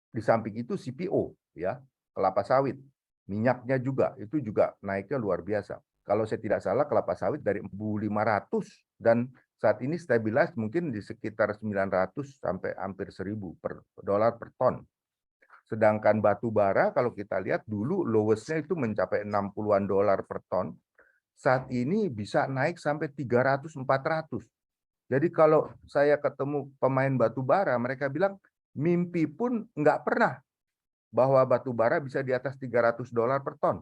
di samping itu CPO, ya, kelapa sawit, minyaknya juga, itu juga naiknya luar biasa. Kalau saya tidak salah, kelapa sawit dari 1.500 dan saat ini stabilis mungkin di sekitar 900 sampai hampir 1.000 dolar per ton. Sedangkan batu bara kalau kita lihat dulu lowestnya itu mencapai 60-an dolar per ton. Saat ini bisa naik sampai 300-400. Jadi kalau saya ketemu pemain batu bara, mereka bilang mimpi pun nggak pernah bahwa batu bara bisa di atas 300 dolar per ton.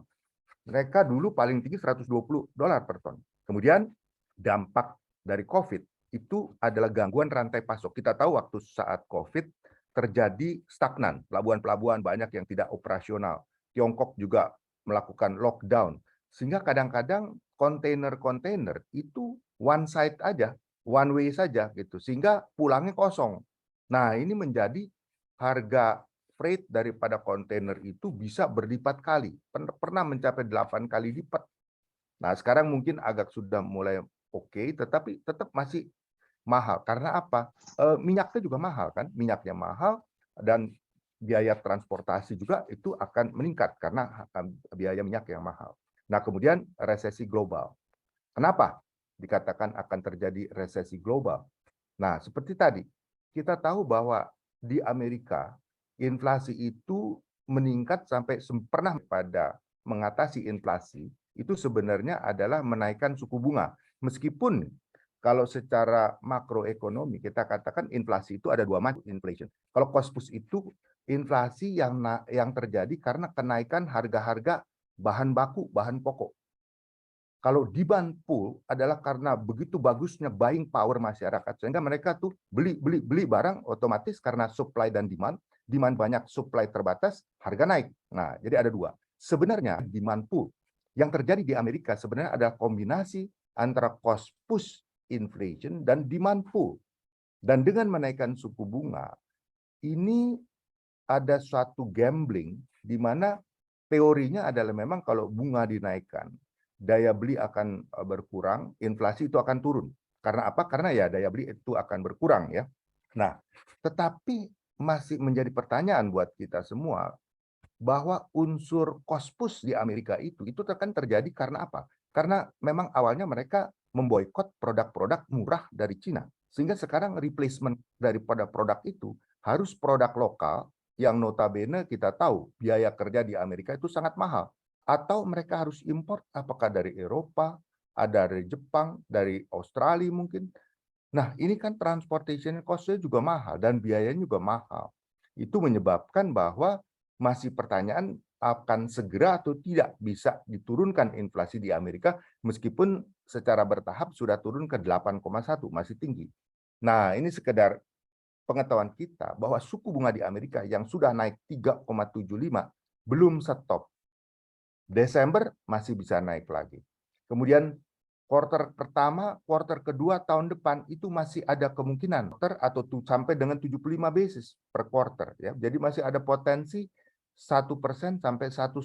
Mereka dulu paling tinggi 120 dolar per ton. Kemudian dampak dari COVID itu adalah gangguan rantai pasok. Kita tahu waktu saat COVID terjadi stagnan, pelabuhan-pelabuhan banyak yang tidak operasional. Tiongkok juga melakukan lockdown. Sehingga kadang-kadang kontainer-kontainer itu one side aja, one way saja gitu. Sehingga pulangnya kosong. Nah, ini menjadi harga freight daripada kontainer itu bisa berlipat kali. Pernah mencapai 8 kali lipat. Nah, sekarang mungkin agak sudah mulai oke, tetapi tetap masih mahal. Karena apa? Minyaknya juga mahal kan? Minyaknya mahal dan biaya transportasi juga itu akan meningkat karena biaya minyak yang mahal. Nah, kemudian resesi global. Kenapa dikatakan akan terjadi resesi global? Nah, seperti tadi, kita tahu bahwa di Amerika inflasi itu meningkat sampai pernah pada mengatasi inflasi itu sebenarnya adalah menaikkan suku bunga. Meskipun kalau secara makroekonomi kita katakan inflasi itu ada dua macam inflation. Kalau cost push itu inflasi yang terjadi karena kenaikan harga-harga bahan baku, bahan pokok. Kalau demand pull adalah karena begitu bagusnya buying power masyarakat sehingga mereka tuh beli barang otomatis karena supply dan demand banyak, supply terbatas, harga naik. Nah, jadi ada dua. Sebenarnya demand pull yang terjadi di Amerika sebenarnya adalah kombinasi antara cost push inflation dan demand pull. Dan dengan menaikkan suku bunga, ini ada suatu gambling di mana teorinya adalah memang kalau bunga dinaikkan, daya beli akan berkurang, inflasi itu akan turun. Karena apa? Karena ya daya beli itu akan berkurang ya. Nah, tetapi masih menjadi pertanyaan buat kita semua bahwa unsur cost push di Amerika itu akan terjadi karena apa? Karena memang awalnya mereka memboikot produk-produk murah dari Cina. Sehingga sekarang replacement daripada produk itu harus produk lokal yang notabene kita tahu biaya kerja di Amerika itu sangat mahal. Atau mereka harus import apakah dari Eropa, ada dari Jepang, dari Australia mungkin. Nah, ini kan transportation cost-nya juga mahal dan biayanya juga mahal. Itu menyebabkan bahwa masih pertanyaan akan segera atau tidak bisa diturunkan inflasi di Amerika meskipun secara bertahap sudah turun ke 8,1, masih tinggi. Nah, ini sekedar pengetahuan kita bahwa suku bunga di Amerika yang sudah naik 3,75 belum stop. Desember masih bisa naik lagi. Kemudian quarter pertama, quarter kedua tahun depan itu masih ada kemungkinan atau sampai dengan 75 basis per quarter ya. Jadi masih ada potensi 1% sampai 1,5%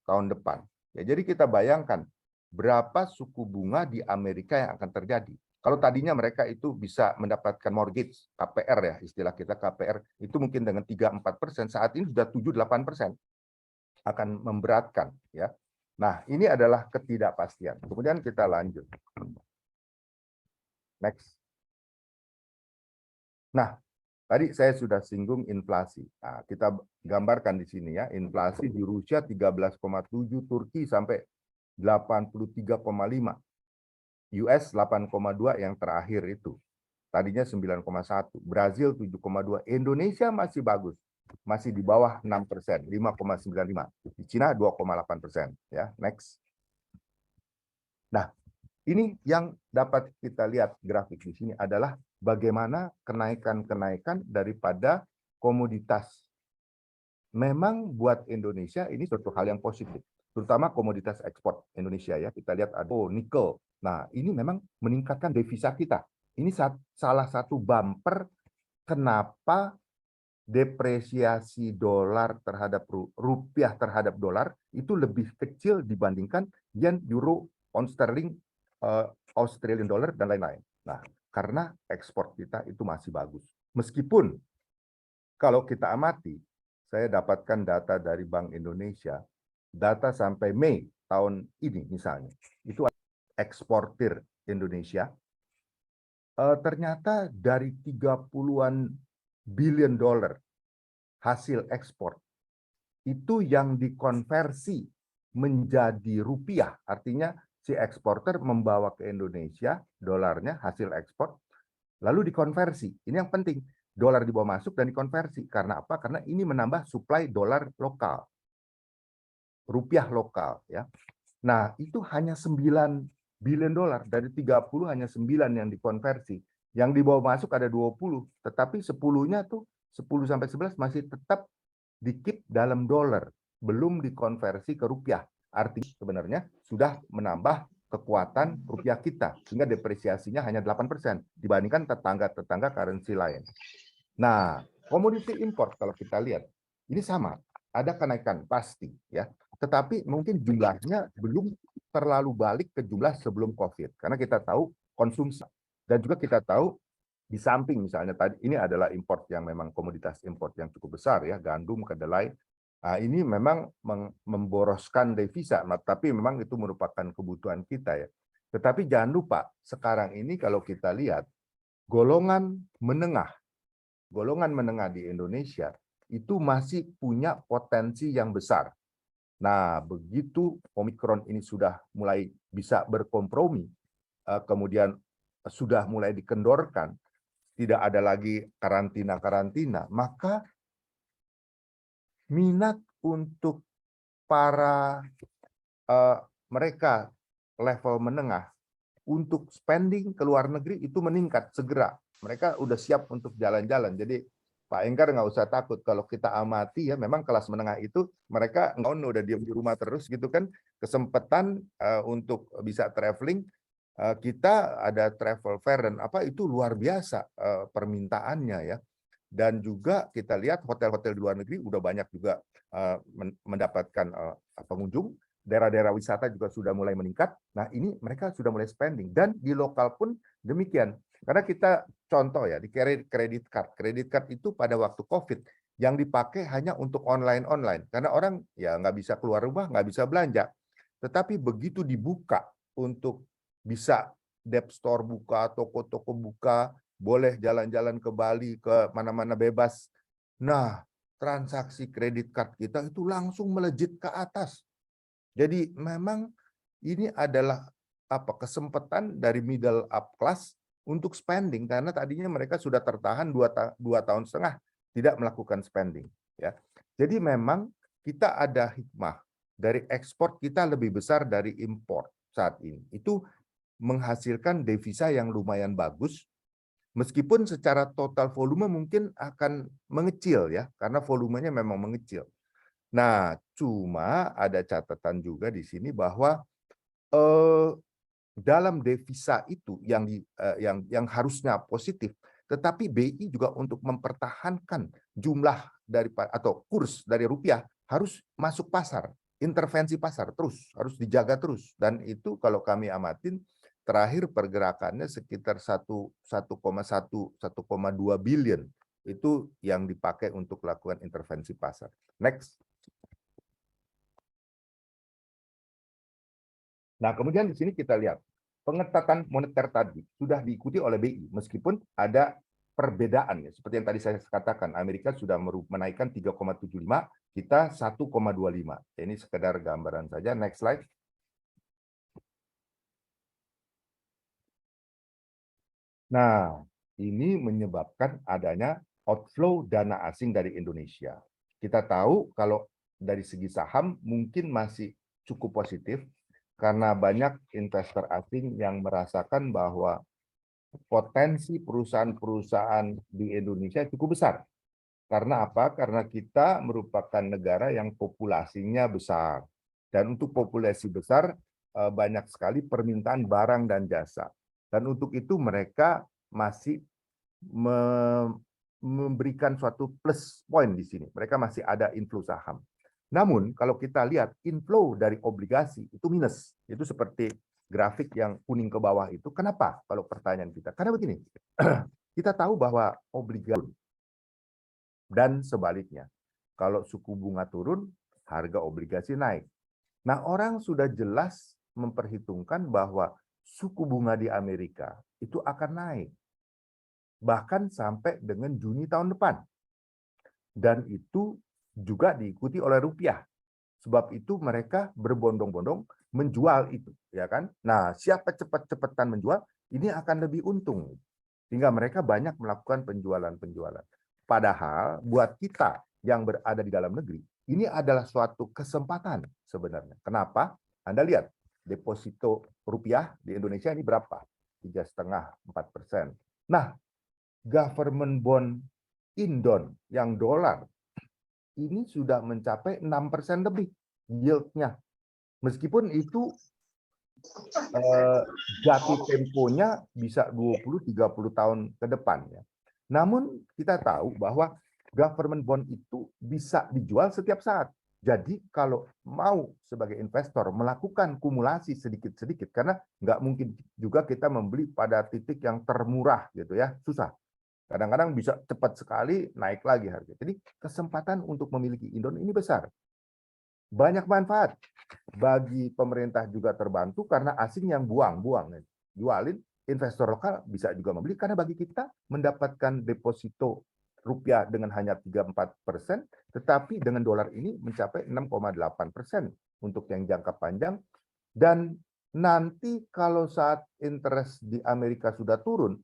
tahun depan. Ya, jadi kita bayangkan berapa suku bunga di Amerika yang akan terjadi. Kalau tadinya mereka itu bisa mendapatkan mortgage, KPR ya, istilah kita KPR, itu mungkin dengan 3-4%, saat ini sudah 7-8%, akan memberatkan. Ya. Nah, ini adalah ketidakpastian. Kemudian kita lanjut. Next. Nah, tadi saya sudah singgung inflasi. Nah, kita gambarkan di sini ya, inflasi di Rusia 13,7, Turki sampai 83,5. US 8,2 yang terakhir itu. Tadinya 9,1. Brazil 7,2. Indonesia masih bagus. Masih di bawah 6%, 5,95. Di Cina 2,8%. Ya, next. Nah, ini yang dapat kita lihat grafik di sini adalah bagaimana kenaikan-kenaikan daripada komoditas. Memang buat Indonesia ini suatu hal yang positif. Terutama komoditas ekspor Indonesia ya. Kita lihat ada nikel. Nah, ini memang meningkatkan devisa kita. Ini salah satu bumper kenapa depresiasi dolar terhadap rupiah terhadap dolar itu lebih kecil dibandingkan yen, euro, pound sterling, Australian dollar, dan lain-lain. Nah, karena ekspor kita itu masih bagus. Meskipun kalau kita amati, saya dapatkan data dari Bank Indonesia, data sampai Mei tahun ini misalnya, itu eksportir Indonesia, ternyata dari 30-an billion dollar hasil ekspor, itu yang dikonversi menjadi rupiah, artinya si eksporter membawa ke Indonesia dolarnya hasil ekspor, lalu dikonversi. Ini yang penting, dolar dibawa masuk dan dikonversi. Karena apa? Karena ini menambah suplai dolar lokal, rupiah lokal. Ya. Nah, itu hanya 9 billion dolar, dari 30 hanya 9 yang dikonversi. Yang dibawa masuk ada 20, tetapi 10-nya tuh 10-11 masih tetap di-keep dalam dolar, belum dikonversi ke rupiah. Artinya sebenarnya sudah menambah kekuatan rupiah kita, sehingga depresiasinya hanya 8% dibandingkan tetangga-tetangga currency lain. Nah, komoditi impor kalau kita lihat, ini sama, ada kenaikan pasti, ya. Tetapi mungkin jumlahnya belum terlalu balik ke jumlah sebelum COVID, karena kita tahu konsumsi. Dan juga kita tahu di samping misalnya tadi ini adalah import yang memang komoditas import yang cukup besar ya, gandum, kedelai. Nah, ini memang memboroskan devisa, tapi memang itu merupakan kebutuhan kita ya. Tetapi jangan lupa sekarang ini kalau kita lihat golongan menengah di Indonesia itu masih punya potensi yang besar. Nah, begitu Omikron ini sudah mulai bisa berkompromi, kemudian sudah mulai dikendorkan, tidak ada lagi karantina, maka minat untuk para mereka level menengah untuk spending ke luar negeri itu meningkat segera. Mereka udah siap untuk jalan-jalan. Jadi Pak Enggar nggak usah takut kalau kita amati ya, memang kelas menengah itu mereka udah diam di rumah terus gitu kan, kesempatan untuk bisa traveling, kita ada travel fair dan apa itu luar biasa permintaannya ya. Dan juga kita lihat hotel-hotel di luar negeri udah banyak juga mendapatkan pengunjung, daerah-daerah wisata juga sudah mulai meningkat. Nah, ini mereka sudah mulai spending, dan di lokal pun demikian. Karena kita contoh ya, di kredit card itu pada waktu COVID yang dipakai hanya untuk online, karena orang ya nggak bisa keluar rumah, nggak bisa belanja. Tetapi begitu dibuka untuk bisa debt store buka, toko-toko buka, boleh jalan-jalan ke Bali, ke mana-mana bebas. Nah, transaksi kredit card kita itu langsung melejit ke atas. Jadi memang ini adalah kesempatan dari middle up class untuk spending, karena tadinya mereka sudah tertahan 2 tahun setengah tidak melakukan spending. Ya. Jadi memang kita ada hikmah dari ekspor kita lebih besar dari impor saat ini. Itu menghasilkan devisa yang lumayan bagus, meskipun secara total volume mungkin akan mengecil ya, karena volumenya memang mengecil. Nah, cuma ada catatan juga di sini bahwa dalam devisa itu yang harusnya positif, tetapi BI juga untuk mempertahankan jumlah dari atau kurs dari rupiah harus masuk pasar, intervensi pasar terus, harus dijaga terus. Dan itu kalau kami amatin, terakhir pergerakannya sekitar 1,2 billion itu yang dipakai untuk lakukan intervensi pasar. Next. Nah, kemudian di sini kita lihat pengetatan moneter tadi sudah diikuti oleh BI, meskipun ada perbedaan ya. Seperti yang tadi saya katakan, Amerika sudah menaikkan 3,75, kita 1,25. Ini sekedar gambaran saja. Next slide. Nah, ini menyebabkan adanya outflow dana asing dari Indonesia. Kita tahu kalau dari segi saham mungkin masih cukup positif, karena banyak investor asing yang merasakan bahwa potensi perusahaan-perusahaan di Indonesia cukup besar. Karena apa? Karena kita merupakan negara yang populasinya besar. Dan untuk populasi besar, banyak sekali permintaan barang dan jasa. Dan untuk itu mereka masih memberikan suatu plus point di sini. Mereka masih ada inflow saham. Namun, kalau kita lihat inflow dari obligasi itu minus. Itu seperti grafik yang kuning ke bawah itu. Kenapa? Kalau pertanyaan kita. Karena begini, kita tahu bahwa obligasi dan sebaliknya. Kalau suku bunga turun, harga obligasi naik. Nah, orang sudah jelas memperhitungkan bahwa suku bunga di Amerika itu akan naik. Bahkan sampai dengan Juni tahun depan. Dan itu juga diikuti oleh rupiah. Sebab itu mereka berbondong-bondong menjual itu, ya kan? Nah, siapa cepat-cepatan menjual, ini akan lebih untung. Sehingga mereka banyak melakukan penjualan-penjualan. Padahal buat kita yang berada di dalam negeri, ini adalah suatu kesempatan sebenarnya. Kenapa? Anda lihat, deposito rupiah di Indonesia ini berapa? 3,5–4%. Nah, government bond Indon yang dolar ini sudah mencapai 6% lebih yield-nya. Meskipun itu jatuh temponya bisa 20-30 tahun ke depan. Ya. Namun kita tahu bahwa government bond itu bisa dijual setiap saat. Jadi kalau mau sebagai investor melakukan kumulasi sedikit-sedikit, karena nggak mungkin juga kita membeli pada titik yang termurah gitu ya, susah. Kadang-kadang bisa cepat sekali naik lagi harga. Jadi kesempatan untuk memiliki Indon ini besar. Banyak manfaat. Bagi pemerintah juga terbantu karena asing yang buang-buang. Jualin, investor lokal bisa juga membeli. Karena bagi kita mendapatkan deposito rupiah dengan hanya 3-4%, tetapi dengan dolar ini mencapai 6,8% untuk yang jangka panjang. Dan nanti kalau saat interest di Amerika sudah turun,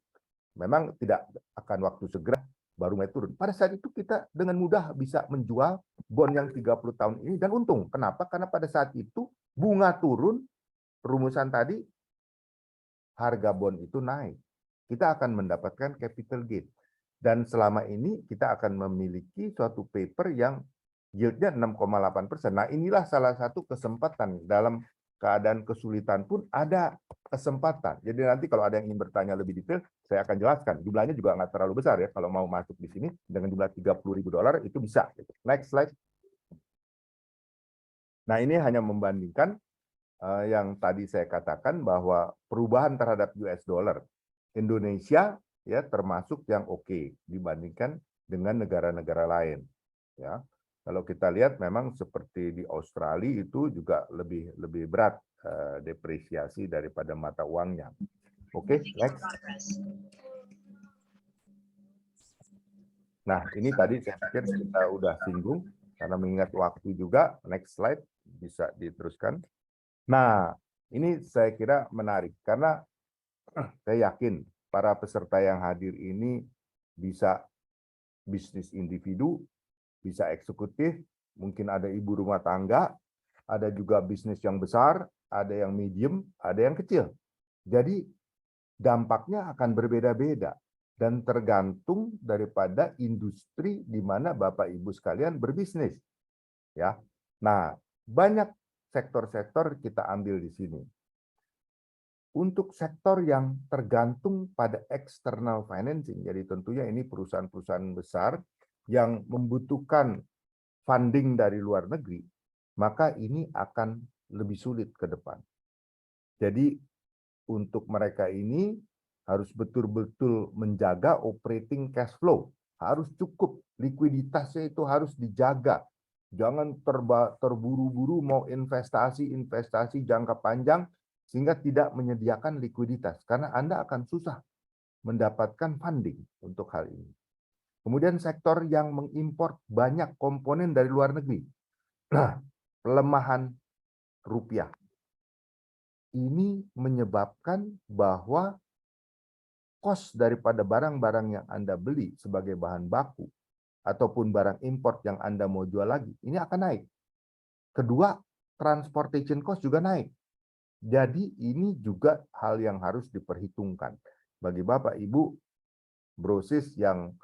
memang tidak akan waktu segera baru mulai turun. Pada saat itu kita dengan mudah bisa menjual bond yang 30 tahun ini dan untung. Kenapa? Karena pada saat itu bunga turun, rumusan tadi harga bond itu naik. Kita akan mendapatkan capital gain. Dan selama ini kita akan memiliki suatu paper yang yield-nya 6,8%. Nah, inilah salah satu kesempatan dalam keadaan kesulitan pun ada kesempatan. Jadi nanti kalau ada yang ingin bertanya lebih detail, saya akan jelaskan. Jumlahnya juga nggak terlalu besar ya. Kalau mau masuk di sini dengan jumlah $30.000 itu bisa. Next slide. Nah ini hanya membandingkan yang tadi saya katakan bahwa perubahan terhadap US dollar Indonesia ya termasuk yang oke dibandingkan dengan negara-negara lain. Ya. Kalau kita lihat memang seperti di Australia itu juga lebih berat depresiasi daripada mata uangnya. Oke, next. Nah, ini tadi saya pikir kita udah singgung karena mengingat waktu juga. Next slide bisa diteruskan. Nah, ini saya kira menarik karena saya yakin para peserta yang hadir ini bisa bisnis individu, bisa eksekutif, mungkin ada ibu rumah tangga, ada juga bisnis yang besar, ada yang medium, ada yang kecil. Jadi dampaknya akan berbeda-beda dan tergantung daripada industri di mana Bapak Ibu sekalian berbisnis. Ya. Nah, banyak sektor-sektor kita ambil di sini. untuk sektor yang tergantung pada external financing, jadi tentunya ini perusahaan-perusahaan besar yang membutuhkan funding dari luar negeri, maka ini akan lebih sulit ke depan. Jadi untuk mereka ini harus betul-betul menjaga operating cash flow, harus cukup, likuiditasnya itu harus dijaga. Jangan terburu-buru mau investasi jangka panjang sehingga tidak menyediakan likuiditas, karena Anda akan susah mendapatkan funding untuk hal ini. Kemudian sektor yang mengimpor banyak komponen dari luar negeri. Nah, pelemahan rupiah. Ini menyebabkan bahwa kos daripada barang-barang yang Anda beli sebagai bahan baku ataupun barang import yang Anda mau jual lagi, ini akan naik. Kedua, transportation cost juga naik. Jadi ini juga hal yang harus diperhitungkan. Bagi Bapak, Ibu, brosis yang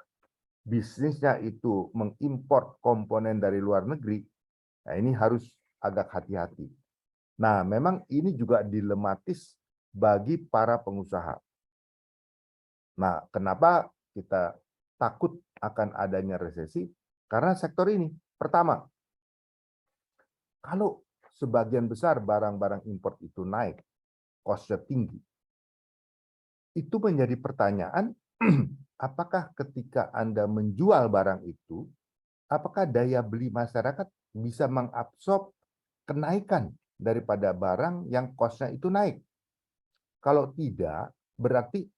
bisnisnya itu mengimpor komponen dari luar negeri, nah ini harus agak hati-hati. Nah, memang ini juga dilematis bagi para pengusaha. Nah, kenapa kita takut akan adanya resesi? Karena sektor ini, pertama, kalau sebagian besar barang-barang impor itu naik, cost-nya tinggi, itu menjadi pertanyaan, apakah ketika Anda menjual barang itu, apakah daya beli masyarakat bisa mengabsorb kenaikan daripada barang yang cost-nya itu naik? Kalau tidak, berarti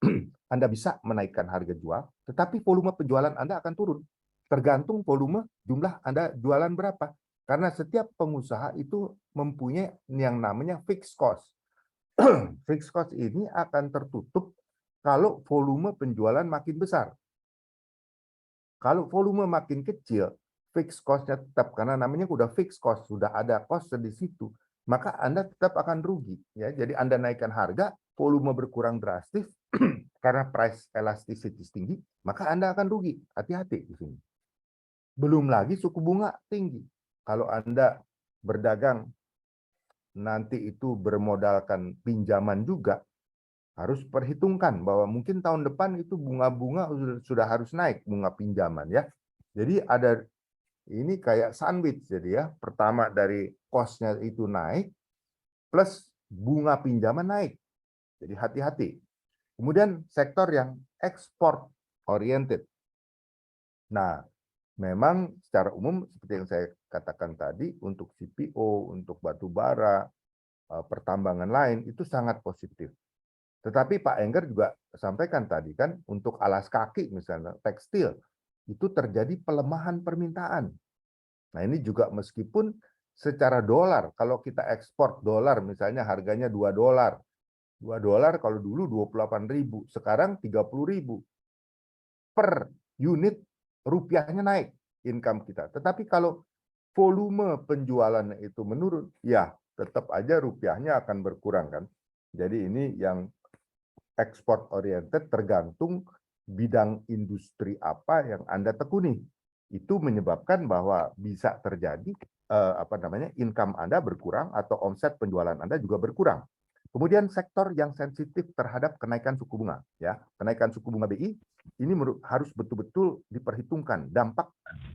Anda bisa menaikkan harga jual, tetapi volume penjualan Anda akan turun. Tergantung volume jumlah Anda jualan berapa. Karena setiap pengusaha itu mempunyai yang namanya fixed cost. Fixed cost ini akan tertutup kalau volume penjualan makin besar. Kalau volume makin kecil, fixed cost-nya tetap, karena namanya udah fixed cost, sudah ada cost di situ, maka Anda tetap akan rugi. Ya, jadi Anda naikkan harga, volume berkurang drastis, karena price elasticity tinggi, maka Anda akan rugi. Hati-hati di sini. Belum lagi suku bunga tinggi. Kalau Anda berdagang nanti itu bermodalkan pinjaman juga, harus perhitungkan bahwa mungkin tahun depan itu bunga-bunga sudah harus naik, bunga pinjaman ya. Jadi ada ini kayak sandwich, jadi ya. Pertama dari cost-nya itu naik, plus bunga pinjaman naik. Jadi hati-hati. Kemudian sektor yang ekspor oriented. Nah, memang secara umum seperti yang saya katakan tadi, untuk CPO, untuk batu bara, pertambangan lain itu sangat positif. Tetapi Pak Enggar juga sampaikan tadi kan, untuk alas kaki misalnya, tekstil, itu terjadi pelemahan permintaan. Nah ini juga meskipun secara dolar, kalau kita ekspor dolar misalnya harganya $2. $2 kalau dulu 28.000, sekarang 30.000. Per unit rupiahnya naik income kita. Tetapi kalau volume penjualannya itu menurun, ya tetap aja rupiahnya akan berkurang kan. Jadi ini yang export oriented, tergantung bidang industri apa yang Anda tekuni. Itu menyebabkan bahwa bisa terjadi income Anda berkurang atau omset penjualan Anda juga berkurang. Kemudian sektor yang sensitif terhadap kenaikan suku bunga, ya, kenaikan suku bunga BI ini harus betul-betul diperhitungkan dampak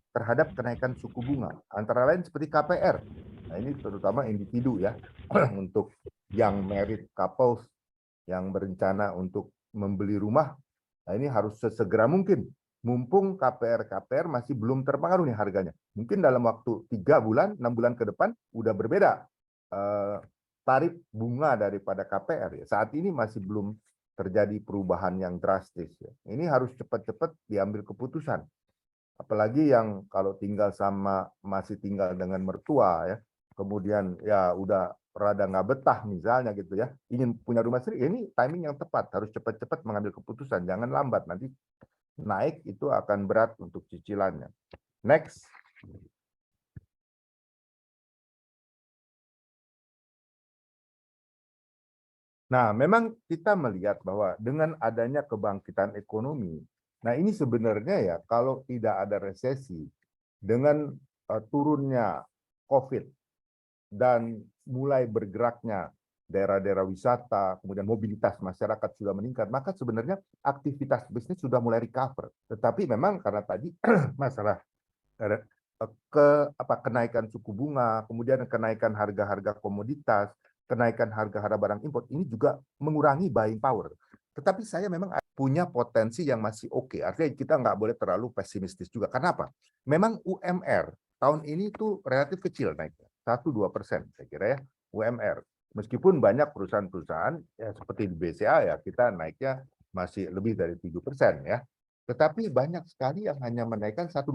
terhadap kenaikan suku bunga, antara lain seperti KPR. Nah ini terutama individu ya, untuk yang married couples yang berencana untuk membeli rumah, nah ini harus sesegera mungkin. Mumpung KPR masih belum terpengaruh nih harganya. Mungkin dalam waktu 3 bulan, 6 bulan ke depan udah berbeda tarif bunga daripada KPR ya. Saat ini masih belum terjadi perubahan yang drastis ya. Ini harus cepat-cepat diambil keputusan. Apalagi yang kalau masih tinggal dengan mertua ya. Kemudian ya udah rada nggak betah misalnya gitu ya. Ingin punya rumah sendiri, ini timing yang tepat, harus cepat-cepat mengambil keputusan, jangan lambat, nanti naik itu akan berat untuk cicilannya. Next. Nah, memang kita melihat bahwa dengan adanya kebangkitan ekonomi, nah ini sebenarnya ya kalau tidak ada resesi, dengan turunnya COVID dan mulai bergeraknya daerah-daerah wisata, kemudian mobilitas masyarakat sudah meningkat, maka sebenarnya aktivitas bisnis sudah mulai recover. Tetapi memang karena tadi masalah kenaikan suku bunga, kemudian kenaikan harga-harga komoditas, kenaikan harga-harga barang impor, ini juga mengurangi buying power. Tetapi saya memang punya potensi yang masih oke. Artinya kita nggak boleh terlalu pesimistis juga. Karena apa? Memang UMR tahun ini tuh relatif kecil naiknya, 1-2% saya kira ya, UMR. Meskipun banyak perusahaan-perusahaan ya seperti di BCA ya kita naiknya masih lebih dari 7% ya. Tetapi banyak sekali yang hanya menaikkan 1-2%.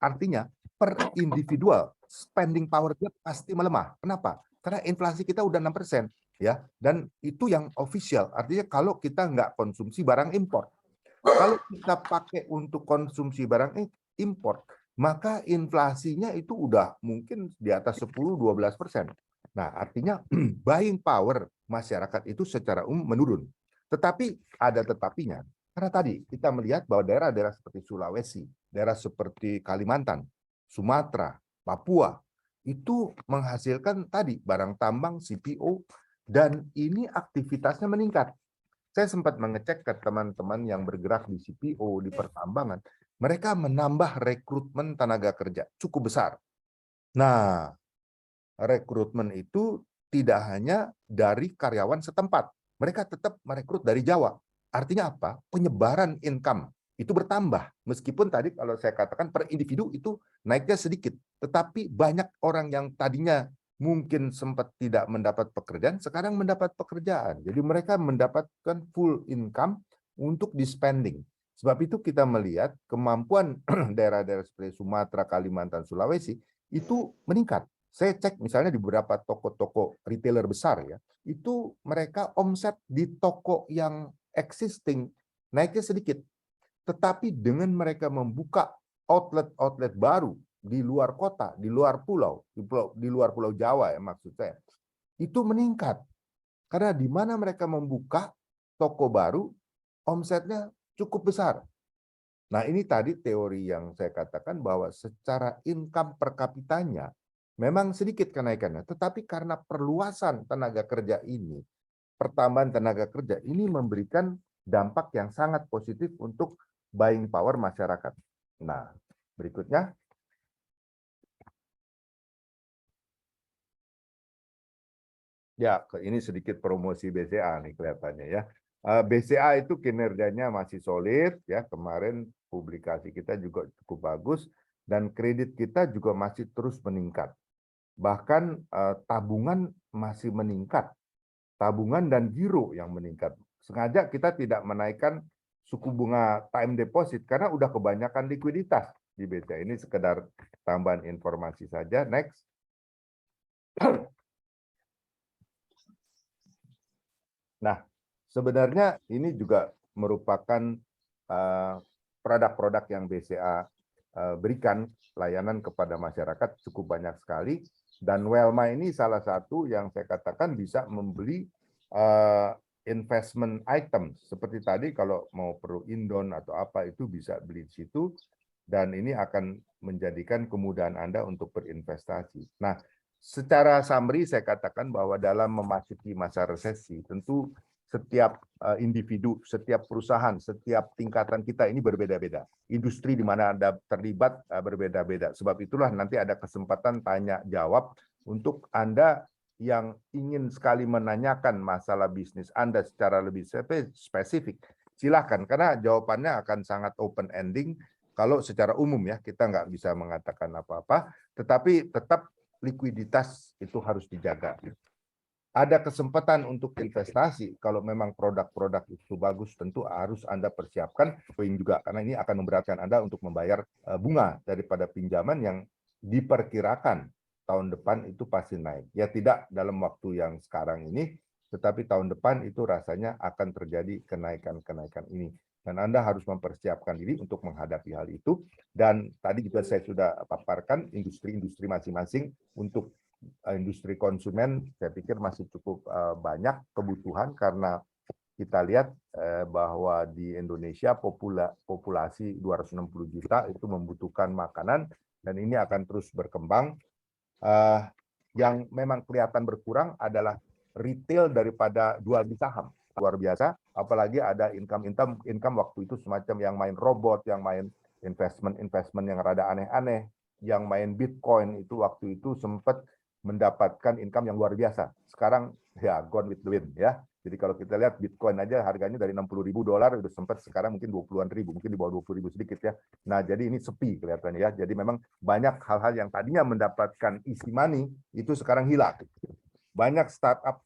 Artinya per individual spending power dia pasti melemah. Kenapa? Karena inflasi kita udah 6% ya. Dan itu yang official. Artinya kalau kita nggak konsumsi barang impor. Kalau kita pakai untuk konsumsi barang impor, maka inflasinya itu udah mungkin di atas 10-12%. Nah, artinya buying power masyarakat itu secara umum menurun. Tetapi ada tetapinya. Karena tadi kita melihat bahwa daerah-daerah seperti Sulawesi, daerah seperti Kalimantan, Sumatera, Papua, itu menghasilkan tadi barang tambang, CPO, dan ini aktivitasnya meningkat. Saya sempat mengecek ke teman-teman yang bergerak di CPO, di pertambangan, mereka menambah rekrutmen tenaga kerja cukup besar. Nah, rekrutmen itu tidak hanya dari karyawan setempat. Mereka tetap merekrut dari Jawa. Artinya apa? Penyebaran income itu bertambah. Meskipun tadi kalau saya katakan per individu itu naiknya sedikit. Tetapi banyak orang yang tadinya mungkin sempat tidak mendapat pekerjaan, sekarang mendapat pekerjaan. Jadi mereka mendapatkan full income untuk di spending. Sebab itu kita melihat kemampuan daerah-daerah seperti Sumatera, Kalimantan, Sulawesi itu meningkat. Saya cek misalnya di beberapa toko-toko retailer besar ya, itu mereka omset di toko yang existing naiknya sedikit. Tetapi dengan mereka membuka outlet-outlet baru di luar kota, di luar pulau, di luar pulau Jawa ya maksud saya, itu meningkat. Karena di mana mereka membuka toko baru, omsetnya cukup besar. Nah ini tadi teori yang saya katakan bahwa secara income per kapitanya, memang sedikit kenaikannya, tetapi karena perluasan tenaga kerja ini, pertambahan tenaga kerja ini memberikan dampak yang sangat positif untuk buying power masyarakat. Nah, berikutnya. Ya, ini sedikit promosi BCA nih kelihatannya ya. BCA itu kinerjanya masih solid ya, kemarin publikasi kita juga cukup bagus dan kredit kita juga masih terus meningkat. Bahkan tabungan masih meningkat, tabungan dan giro yang meningkat. Sengaja kita tidak menaikkan suku bunga time deposit karena udah kebanyakan likuiditas di BCA. Ini sekedar tambahan informasi saja. Next. Nah, sebenarnya ini juga merupakan produk-produk yang BCA berikan layanan kepada masyarakat cukup banyak sekali. Dan Welma ini salah satu yang saya katakan bisa membeli investment item. Seperti tadi kalau mau perlu indon atau apa itu bisa beli di situ. Dan ini akan menjadikan kemudahan Anda untuk berinvestasi. Nah, secara summary saya katakan bahwa dalam memasuki masa resesi, tentu setiap individu, setiap perusahaan, setiap tingkatan kita ini berbeda-beda. Industri di mana Anda terlibat berbeda-beda. Sebab itulah nanti ada kesempatan tanya jawab untuk Anda yang ingin sekali menanyakan masalah bisnis Anda secara lebih spesifik. Silakan, karena jawabannya akan sangat open ending. Kalau secara umum ya, kita nggak bisa mengatakan apa-apa, tetapi tetap likuiditas itu harus dijaga. Ada kesempatan untuk investasi, kalau memang produk-produk itu bagus, tentu harus Anda persiapkan poin juga, karena ini akan memberatkan Anda untuk membayar bunga daripada pinjaman yang diperkirakan tahun depan itu pasti naik. Ya tidak dalam waktu yang sekarang ini, tetapi tahun depan itu rasanya akan terjadi kenaikan-kenaikan ini. Dan Anda harus mempersiapkan diri untuk menghadapi hal itu. Dan tadi juga saya sudah paparkan industri-industri masing-masing. Untuk industri konsumen, saya pikir masih cukup banyak kebutuhan karena kita lihat bahwa di Indonesia populasi 260 juta itu membutuhkan makanan dan ini akan terus berkembang. Yang memang kelihatan berkurang adalah retail daripada jual beli saham. Luar biasa, apalagi ada income waktu itu semacam yang main robot, yang main investment yang rada aneh-aneh, yang main Bitcoin itu waktu itu sempat mendapatkan income yang luar biasa. Sekarang ya gone with the wind ya. Jadi kalau kita lihat Bitcoin aja harganya dari $60.000 udah sempat sekarang mungkin 20-an ribu, mungkin di bawah 20.000 sedikit ya. Nah, jadi ini sepi kelihatannya ya. Jadi memang banyak hal-hal yang tadinya mendapatkan easy money itu sekarang hilang. Banyak startup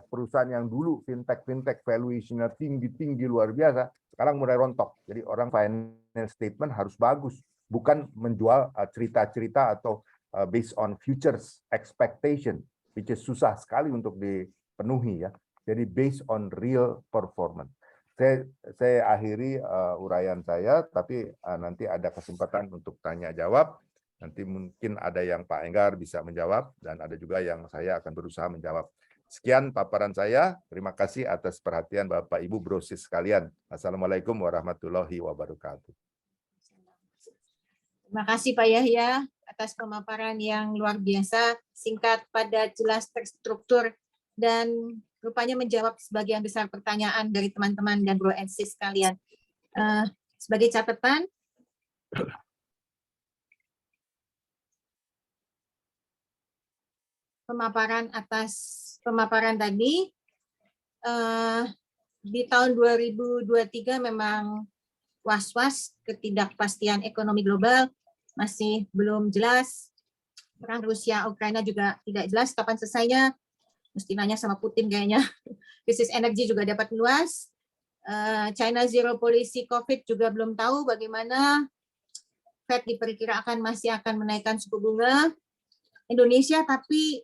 perusahaan yang dulu fintech valuation-nya tinggi luar biasa, sekarang mulai rontok. Jadi orang financial statement harus bagus, bukan menjual cerita-cerita atau based on futures expectation, which is susah sekali untuk dipenuhi ya. Jadi based on real performance. Saya akhiri uraian saya, tapi nanti ada kesempatan untuk tanya jawab. Nanti mungkin ada yang Pak Enggar bisa menjawab dan ada juga yang saya akan berusaha menjawab. Sekian paparan saya. Terima kasih atas perhatian Bapak Ibu Bro Sis sekalian. Assalamualaikum warahmatullahi wabarakatuh. Terima kasih Pak Yahya atas pemaparan yang luar biasa, singkat, padat, jelas, terstruktur, dan rupanya menjawab sebagian besar pertanyaan dari teman-teman dan Bro and Sis sekalian. Sebagai catatan, pemaparan tadi di tahun 2023 memang was-was, ketidakpastian ekonomi global masih belum jelas. Perang Rusia Ukraina juga tidak jelas kapan selesainya. Mesti nanya sama Putin kayaknya. Krisis energi juga dapat meluas. China Zero Policy COVID juga belum tahu bagaimana. Fed diperkirakan masih akan menaikkan suku bunga. Indonesia tapi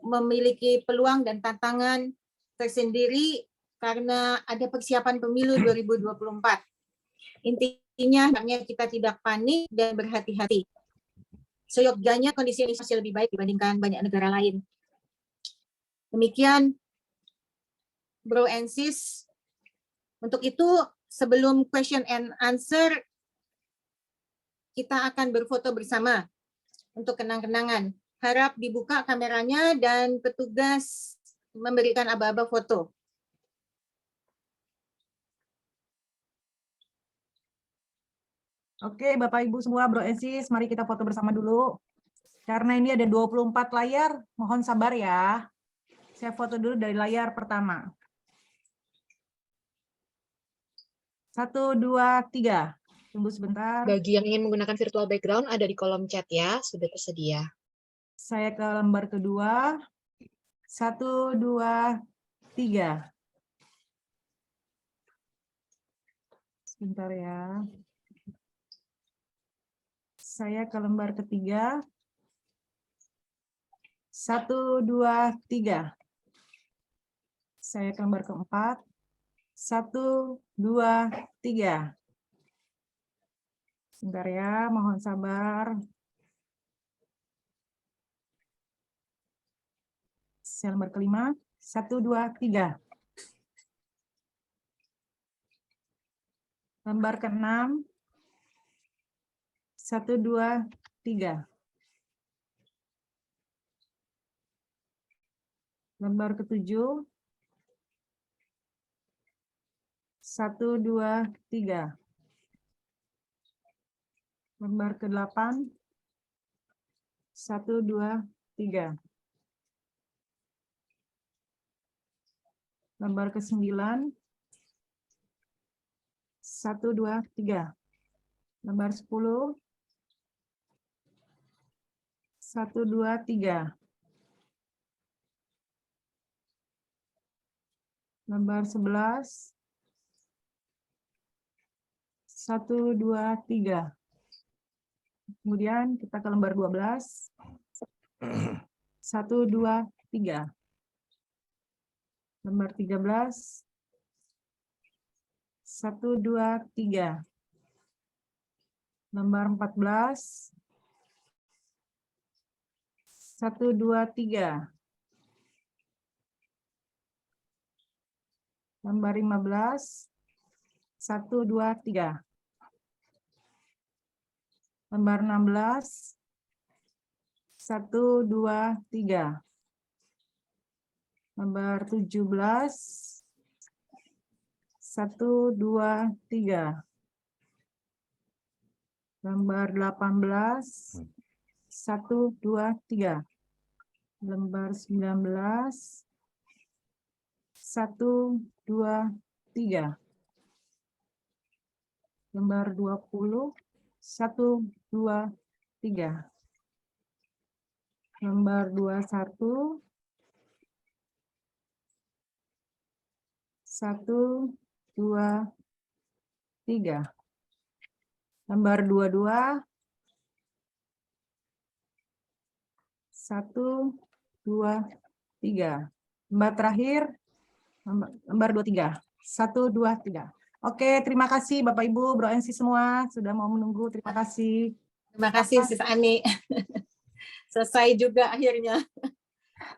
memiliki peluang dan tantangan tersendiri karena ada persiapan pemilu 2024. Intinya kita tidak panik dan berhati-hati. Seyogyanya kondisi Indonesia masih lebih baik dibandingkan banyak negara lain. Demikian Bro and Sis. Untuk itu sebelum question and answer kita akan berfoto bersama untuk kenang-kenangan. Harap dibuka kameranya dan petugas memberikan aba-aba foto. Oke, Bapak Ibu semua, Bro and Sis, mari kita foto bersama dulu. Karena ini ada 24 layar, mohon sabar ya. Saya foto dulu dari layar pertama. 1, 2, 3. Tunggu sebentar. Bagi yang ingin menggunakan virtual background ada di kolom chat ya, sudah tersedia. Saya ke lembar kedua. 1, 2, 3. Sebentar ya. Saya ke lembar ketiga. 1, 2, 3. Saya ke lembar keempat. 1, 2, 3. Sebentar ya, mohon sabar. Saya lembar kelima. 1, 2, 3. Lembar ke-6. 1, 2, 3. Lembar ke-7. 1, 2, 3. Lembar ke-8. 1, 2, 3. Lembar ke-9. 1, 2, 3. Lembar 10. 1, 2, 3. Lembar 11. 1, 2, 3. Kemudian kita ke lembar 12. 1, 2, 3. Lembar 13. 1, 2, 3. Lembar 14. 1, 2, 3. Lembar 15. 1, 2, 3. Lembar 16. 1, 2, 3. Lembar 17, 1, 2, 3. Lembar 18, 1, 2, 3. Lembar 19, 1, 2, 3. Lembar 20, 1, 2, 3. Lembar 21, 1, 2, 3. Lembar 22, 1, 2, 3. Lembar terakhir, lembar 23, 1, 2, 3. Oke, terima kasih Bapak Ibu, Bro NC semua sudah mau menunggu. Terima kasih. Terima kasih Sis Ani. Selesai juga akhirnya.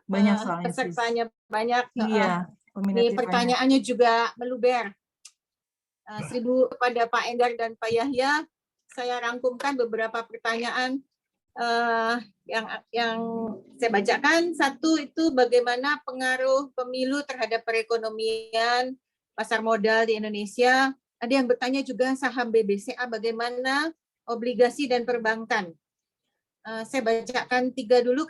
Banyak soalnya, Sis. Pesertanya banyak. Iya, Ini peminatnya pertanyaannya juga meluber. 1000 kepada Pak Enggar dan Pak Yahya. Saya rangkumkan beberapa pertanyaan yang saya bacakan. Satu itu bagaimana pengaruh pemilu terhadap perekonomian pasar modal di Indonesia. Ada yang bertanya juga saham BBCA bagaimana, obligasi dan perbankan. Saya bacakan 3 dulu.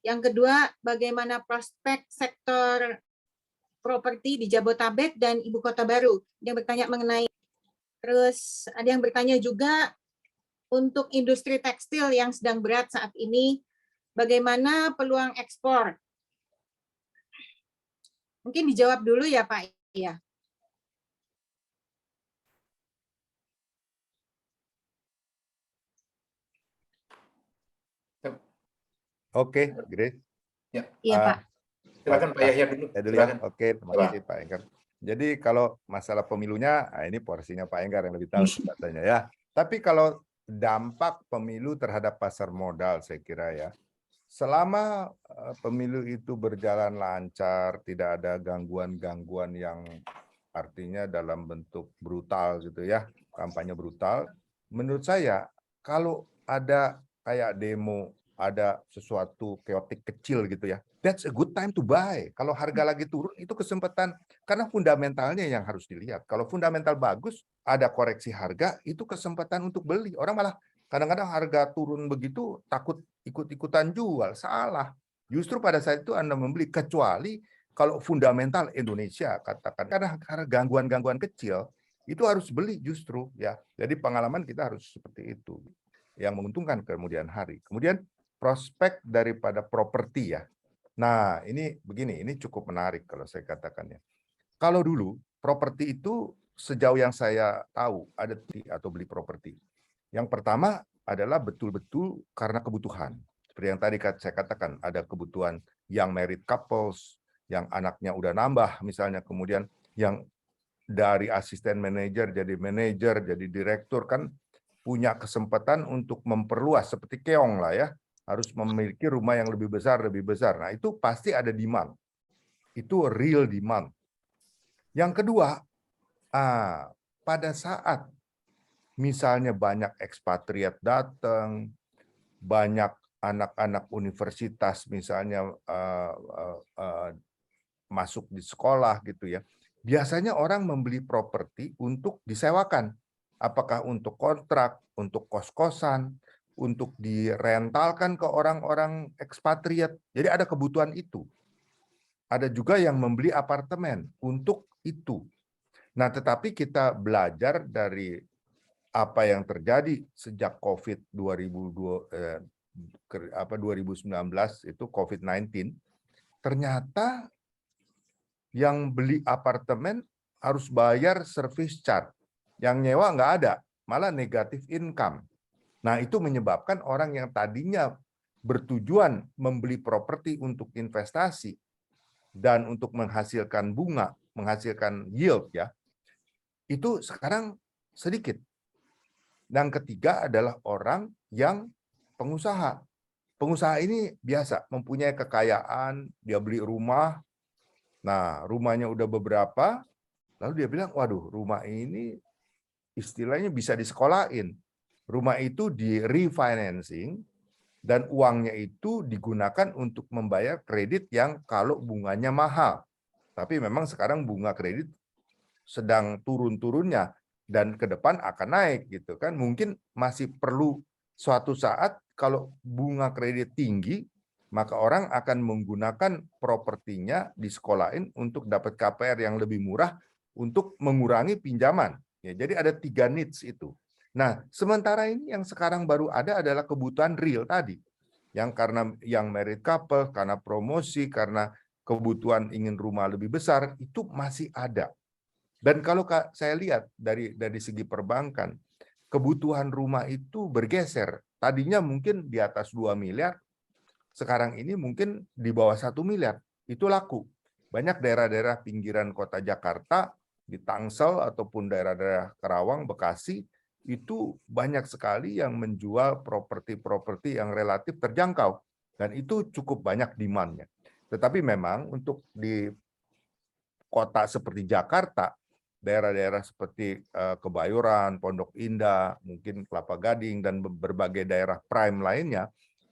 Yang kedua, bagaimana prospek sektor properti di Jabotabek dan Ibu Kota Baru. Yang bertanya mengenai. Terus ada yang bertanya juga untuk industri tekstil yang sedang berat saat ini, bagaimana peluang ekspor? Mungkin dijawab dulu ya Pak. Ya. Oke, Grace. Ya. Iya Pak. Silakan Pak Yahya dulu. Silakan. Oke, terima kasih Pak Enggar. Jadi kalau masalah pemilunya, ini porsinya Pak Enggar yang lebih tahu katanya ya. Tapi kalau dampak pemilu terhadap pasar modal, saya kira ya, selama pemilu itu berjalan lancar, tidak ada gangguan-gangguan yang artinya dalam bentuk brutal gitu ya, kampanye brutal, menurut saya kalau ada kayak demo, ada sesuatu chaotic kecil gitu ya, that's a good time to buy. Kalau harga lagi turun itu kesempatan, karena fundamentalnya yang harus dilihat. Kalau fundamental bagus, ada koreksi harga, itu kesempatan untuk beli. Orang malah kadang-kadang harga turun begitu takut ikut-ikutan jual. Salah. Justru pada saat itu Anda membeli, kecuali kalau fundamental Indonesia katakan, karena gangguan-gangguan kecil itu harus beli justru ya. Jadi pengalaman kita harus seperti itu yang menguntungkan kemudian hari. Kemudian prospek daripada properti ya. Nah, ini begini, ini cukup menarik kalau saya katakan ya. Kalau dulu properti itu sejauh yang saya tahu ada atau beli properti. Yang pertama adalah betul-betul karena kebutuhan. Seperti yang tadi saya katakan, ada kebutuhan yang married couples, yang anaknya udah nambah misalnya, kemudian yang dari asisten manajer, jadi direktur kan punya kesempatan untuk memperluas seperti keong lah ya. Harus memiliki rumah yang lebih besar. Nah, itu pasti ada demand. Itu real demand. Yang kedua, pada saat misalnya banyak ekspatriat datang, banyak anak-anak universitas misalnya masuk di sekolah gitu ya, biasanya orang membeli properti untuk disewakan. Apakah untuk kontrak, untuk kos-kosan, untuk direntalkan ke orang-orang ekspatriat. Jadi ada kebutuhan itu. Ada juga yang membeli apartemen untuk itu. Nah, tetapi kita belajar dari apa yang terjadi sejak COVID 2019 itu COVID-19, ternyata yang beli apartemen harus bayar service charge. Yang nyewa nggak ada, malah negatif income. Nah, itu menyebabkan orang yang tadinya bertujuan membeli properti untuk investasi dan untuk menghasilkan bunga, menghasilkan yield ya, itu sekarang sedikit. Yang ketiga adalah orang yang pengusaha. Pengusaha ini biasa mempunyai kekayaan, dia beli rumah. Nah, rumahnya udah beberapa, lalu dia bilang, waduh, rumah ini istilahnya bisa disekolahin. Rumah itu di refinancing, Dan uangnya itu digunakan untuk membayar kredit yang kalau bunganya mahal. Tapi memang sekarang bunga kredit sedang turun-turunnya dan ke depan akan naik gitu kan. Mungkin masih perlu suatu saat kalau bunga kredit tinggi, maka orang akan menggunakan propertinya di sekolahin untuk dapat KPR yang lebih murah untuk mengurangi pinjaman. Ya, jadi ada 3 needs itu. Nah, sementara ini yang sekarang baru ada adalah kebutuhan real tadi. Yang karena yang married couple, karena promosi, karena kebutuhan ingin rumah lebih besar, itu masih ada. Dan kalau saya lihat dari segi perbankan, kebutuhan rumah itu bergeser. Tadinya mungkin di atas 2 miliar, sekarang ini mungkin di bawah 1 miliar. Itu laku. Banyak daerah-daerah pinggiran kota Jakarta, di Tangsel ataupun daerah-daerah Karawang, Bekasi, itu banyak sekali yang menjual properti-properti yang relatif terjangkau. Dan itu cukup banyak demand-nya. Tetapi memang untuk di kota seperti Jakarta, daerah-daerah seperti Kebayoran, Pondok Indah, mungkin Kelapa Gading, dan berbagai daerah prime lainnya,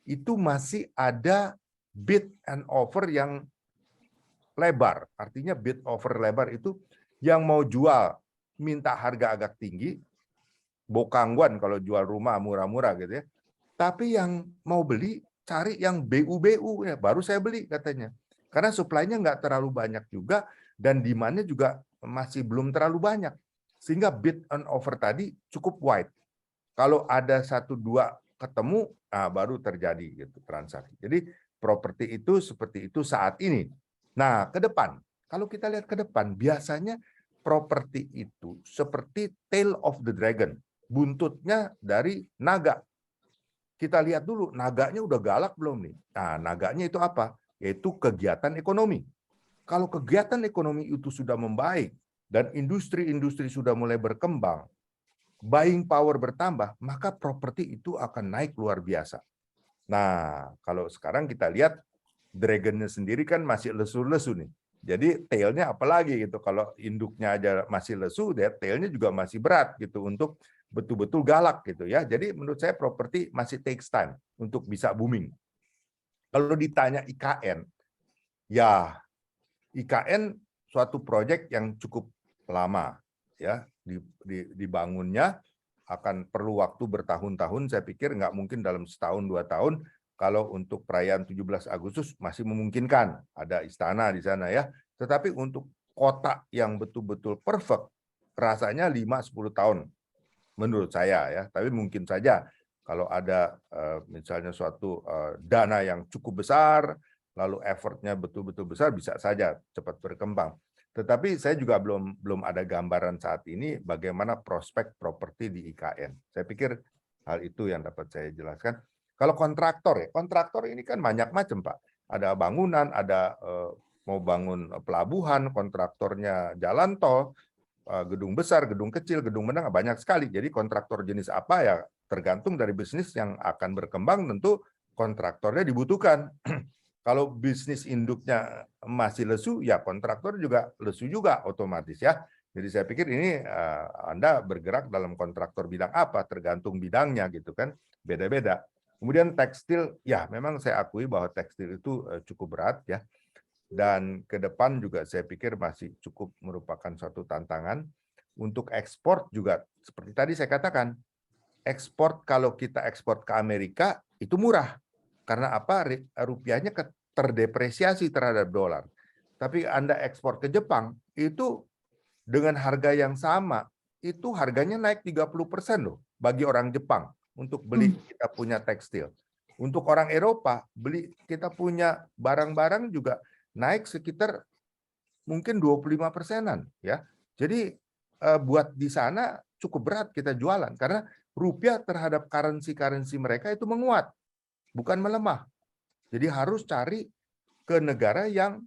itu masih ada bid and offer yang lebar. Artinya bid offer lebar itu yang mau jual minta harga agak tinggi, bokangguan kalau jual rumah murah-murah gitu ya. Tapi yang mau beli cari yang BU ya, baru saya beli katanya. Karena supply-nya nggak terlalu banyak juga dan demand-nya juga masih belum terlalu banyak. Sehingga bid and offer tadi cukup wide. Kalau ada 1-2 ketemu, nah baru terjadi gitu transaksi. Jadi properti itu seperti itu saat ini. Nah, ke depan, kalau kita lihat ke depan, biasanya properti itu seperti tail of the dragon, buntutnya dari naga. Kita lihat dulu, naganya udah galak belum nih? Nah, naganya itu apa? Yaitu kegiatan ekonomi. Kalau kegiatan ekonomi itu sudah membaik dan industri-industri sudah mulai berkembang, buying power bertambah, maka properti itu akan naik luar biasa. Nah, kalau sekarang kita lihat dragonnya sendiri kan masih lesu-lesu nih. Jadi tailnya apalagi gitu. Kalau induknya aja masih lesu, tailnya juga masih berat gitu untuk betul-betul galak gitu ya. Jadi menurut saya properti masih takes time untuk bisa booming. Kalau ditanya IKN, ya IKN suatu proyek yang cukup lama ya dibangunnya, akan perlu waktu bertahun-tahun. Saya pikir nggak mungkin dalam setahun 2 tahun. Kalau untuk perayaan 17 Agustus masih memungkinkan ada istana di sana ya. Tetapi untuk kota yang betul-betul perfect rasanya 5-10 tahun menurut saya ya. Tapi mungkin saja kalau ada misalnya suatu dana yang cukup besar, lalu effortnya betul-betul besar, bisa saja cepat berkembang. Tetapi saya juga belum ada gambaran saat ini bagaimana prospek properti di IKN. Saya pikir hal itu yang dapat saya jelaskan. Kalau kontraktor ya, kontraktor ini kan banyak macam Pak. Ada bangunan, ada mau bangun pelabuhan, kontraktornya jalan tol, gedung besar, gedung kecil, gedung menengah, banyak sekali. Jadi kontraktor jenis apa ya tergantung dari bisnis yang akan berkembang, tentu kontraktornya dibutuhkan. Kalau bisnis induknya masih lesu, ya kontraktor juga lesu juga otomatis ya. Jadi saya pikir ini Anda bergerak dalam kontraktor bidang apa, tergantung bidangnya gitu kan, beda-beda. Kemudian tekstil, ya memang saya akui bahwa tekstil itu cukup berat ya. Dan ke depan juga saya pikir masih cukup merupakan suatu tantangan. Untuk ekspor juga, seperti tadi saya katakan, ekspor kalau kita ekspor ke Amerika itu murah. Karena apa? Rupiahnya terdepresiasi terhadap dolar. Tapi Anda ekspor ke Jepang, itu dengan harga yang sama, itu harganya naik 30% loh bagi orang Jepang untuk beli kita punya tekstil. Untuk orang Eropa, beli kita punya barang-barang juga naik sekitar mungkin 25%-an ya. Jadi buat di sana cukup berat kita jualan karena rupiah terhadap currency mereka itu menguat, bukan melemah. Jadi harus cari ke negara yang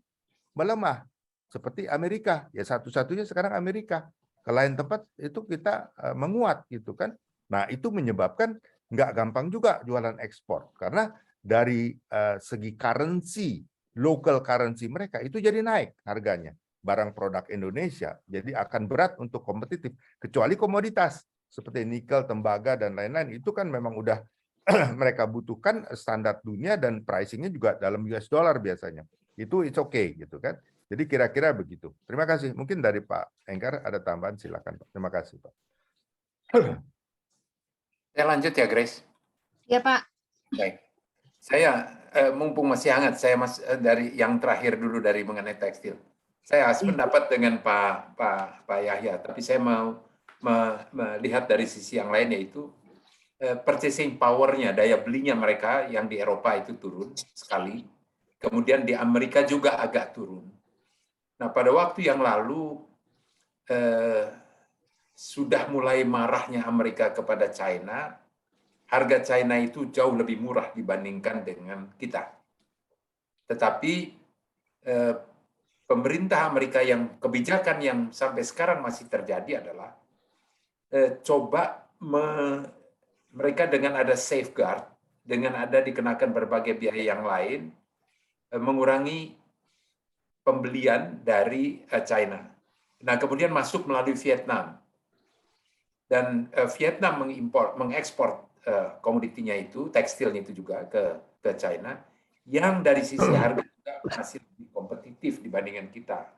melemah seperti Amerika. Ya satu-satunya sekarang Amerika. Ke lain tempat itu kita menguat gitu kan. Nah, itu menyebabkan nggak gampang juga jualan ekspor karena dari segi currency, local currency mereka itu jadi naik harganya. Barang produk Indonesia jadi akan berat untuk kompetitif kecuali komoditas seperti nikel, tembaga dan lain-lain itu kan memang udah mereka butuhkan standar dunia dan pricingnya juga dalam US dollar biasanya. Itu it's okay gitu kan. Jadi kira-kira begitu. Terima kasih. Mungkin dari Pak Enggar ada tambahan, silakan Pak. Terima kasih Pak. Saya lanjut ya, Grace. Ya, Pak. Baik. Saya mumpung masih hangat, saya dari yang terakhir dulu dari mengenai tekstil. Saya sependapat dengan Pak Yahya, tapi saya mau melihat dari sisi yang lain, yaitu purchasing power-nya, daya belinya mereka yang di Eropa itu turun sekali. Kemudian di Amerika juga agak turun. Nah, pada waktu yang lalu sudah mulai marahnya Amerika kepada China. Harga China itu jauh lebih murah dibandingkan dengan kita. Tetapi pemerintah Amerika yang kebijakan yang sampai sekarang masih terjadi adalah coba mereka dengan ada safeguard, dengan ada dikenakan berbagai biaya yang lain, mengurangi pembelian dari China. Nah, kemudian masuk melalui Vietnam. Dan Vietnam mengekspor komoditinya itu, tekstilnya itu juga ke China, yang dari sisi harga juga masih lebih kompetitif dibandingkan kita.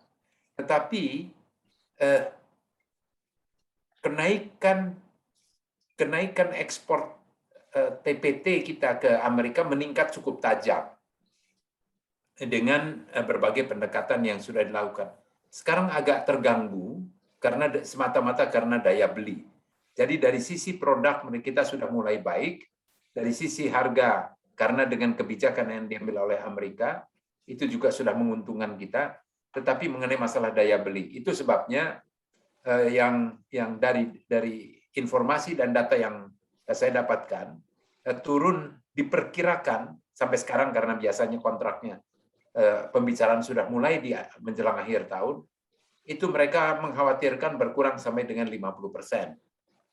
Tetapi kenaikan ekspor TPT kita ke Amerika meningkat cukup tajam dengan berbagai pendekatan yang sudah dilakukan. Sekarang agak terganggu karena semata-mata karena daya beli. Jadi dari sisi produk kita sudah mulai baik, dari sisi harga karena dengan kebijakan yang diambil oleh Amerika itu juga sudah menguntungkan kita, tetapi mengenai masalah daya beli itu sebabnya yang dari informasi dan data yang saya dapatkan turun diperkirakan sampai sekarang karena biasanya kontraknya pembicaraan sudah mulai di menjelang akhir tahun, itu mereka mengkhawatirkan berkurang sampai dengan 50%.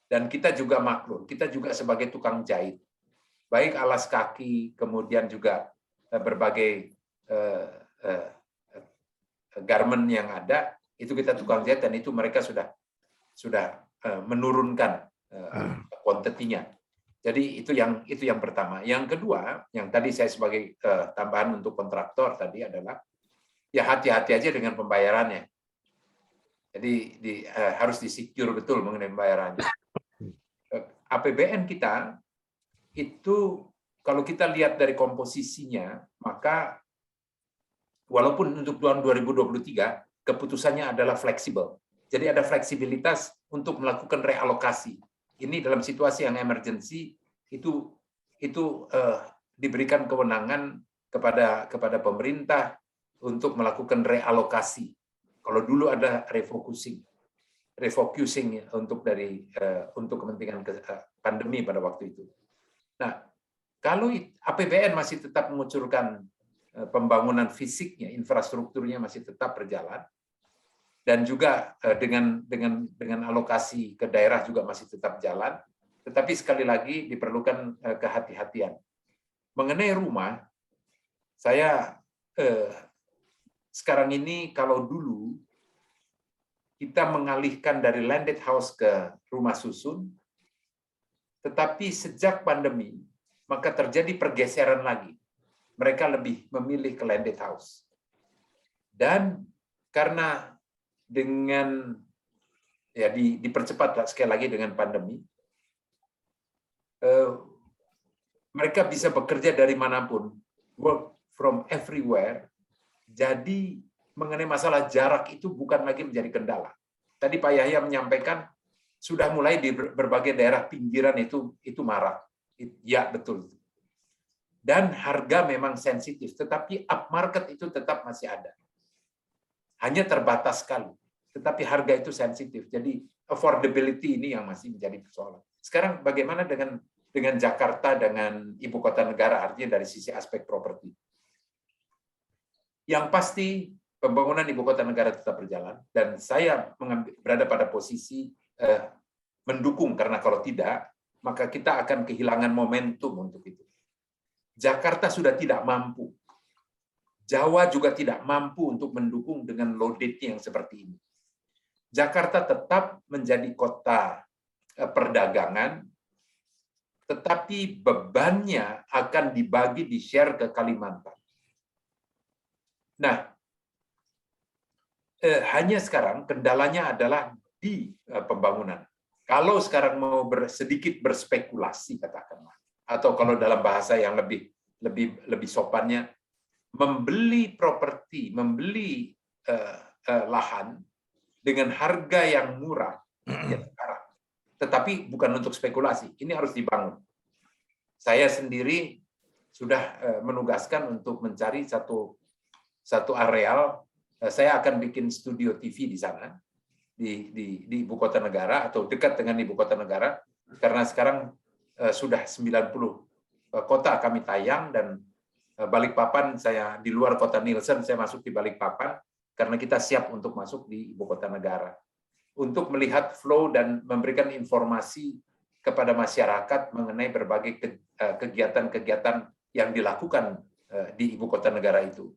Dan kita juga maklum, kita juga sebagai tukang jahit, baik alas kaki, kemudian juga berbagai garment yang ada, itu kita tukang jahit dan itu mereka sudah menurunkan kuantitinya. Jadi itu yang pertama. Yang kedua, yang tadi saya sebagai tambahan untuk kontraktor tadi adalah ya hati-hati aja dengan pembayarannya. Jadi harus di-secure betul mengenai pembayarannya. APBN kita itu kalau kita lihat dari komposisinya, maka walaupun untuk tahun 2023 keputusannya adalah fleksibel. Jadi ada fleksibilitas untuk melakukan realokasi. Ini dalam situasi yang emergency itu diberikan kewenangan kepada pemerintah untuk melakukan realokasi. Kalau dulu ada refocusing untuk kepentingan pandemi pada waktu itu. Nah, kalau APBN masih tetap mengucurkan pembangunan fisiknya, infrastrukturnya masih tetap berjalan, dan juga dengan alokasi ke daerah juga masih tetap jalan, tetapi sekali lagi diperlukan kehati-hatian. Mengenai rumah, saya sekarang ini kalau dulu kita mengalihkan dari landed house ke rumah susun, tetapi sejak pandemi, maka terjadi pergeseran lagi. Mereka lebih memilih ke landed house. Dan karena dengan ya dipercepat sekali lagi dengan pandemi, mereka bisa bekerja dari manapun, work from everywhere. Jadi mengenai masalah jarak itu bukan lagi menjadi kendala. Tadi Pak Yahya menyampaikan sudah mulai di berbagai daerah pinggiran itu marak. Ya, betul. Dan harga memang sensitif, tetapi upmarket itu tetap masih ada. Hanya terbatas sekali, tetapi harga itu sensitif. Jadi affordability ini yang masih menjadi persoalan. Sekarang bagaimana dengan Jakarta, dengan ibu kota negara, artinya dari sisi aspek properti. Yang pasti pembangunan ibu kota negara tetap berjalan, dan saya berada pada posisi mendukung, karena kalau tidak, maka kita akan kehilangan momentum untuk itu. Jakarta sudah tidak mampu. Jawa juga tidak mampu untuk mendukung dengan loaded-nya yang seperti ini. Jakarta tetap menjadi kota perdagangan, tetapi bebannya akan dibagi, di-share ke Kalimantan. Nah, hanya sekarang kendalanya adalah di pembangunan. Kalau sekarang mau sedikit berspekulasi katakanlah, atau kalau dalam bahasa yang lebih sopannya, membeli properti, membeli lahan dengan harga yang murah ya sekarang. Tetapi bukan untuk spekulasi, ini harus dibangun. Saya sendiri sudah menugaskan untuk mencari satu areal. Saya akan bikin studio TV di sana, di ibu kota negara atau dekat dengan ibu kota negara, karena sekarang sudah 90 kota kami tayang, dan Balikpapan, saya di luar kota Nielsen, saya masuk di Balikpapan karena kita siap untuk masuk di ibu kota negara untuk melihat flow dan memberikan informasi kepada masyarakat mengenai berbagai kegiatan-kegiatan yang dilakukan di ibu kota negara itu.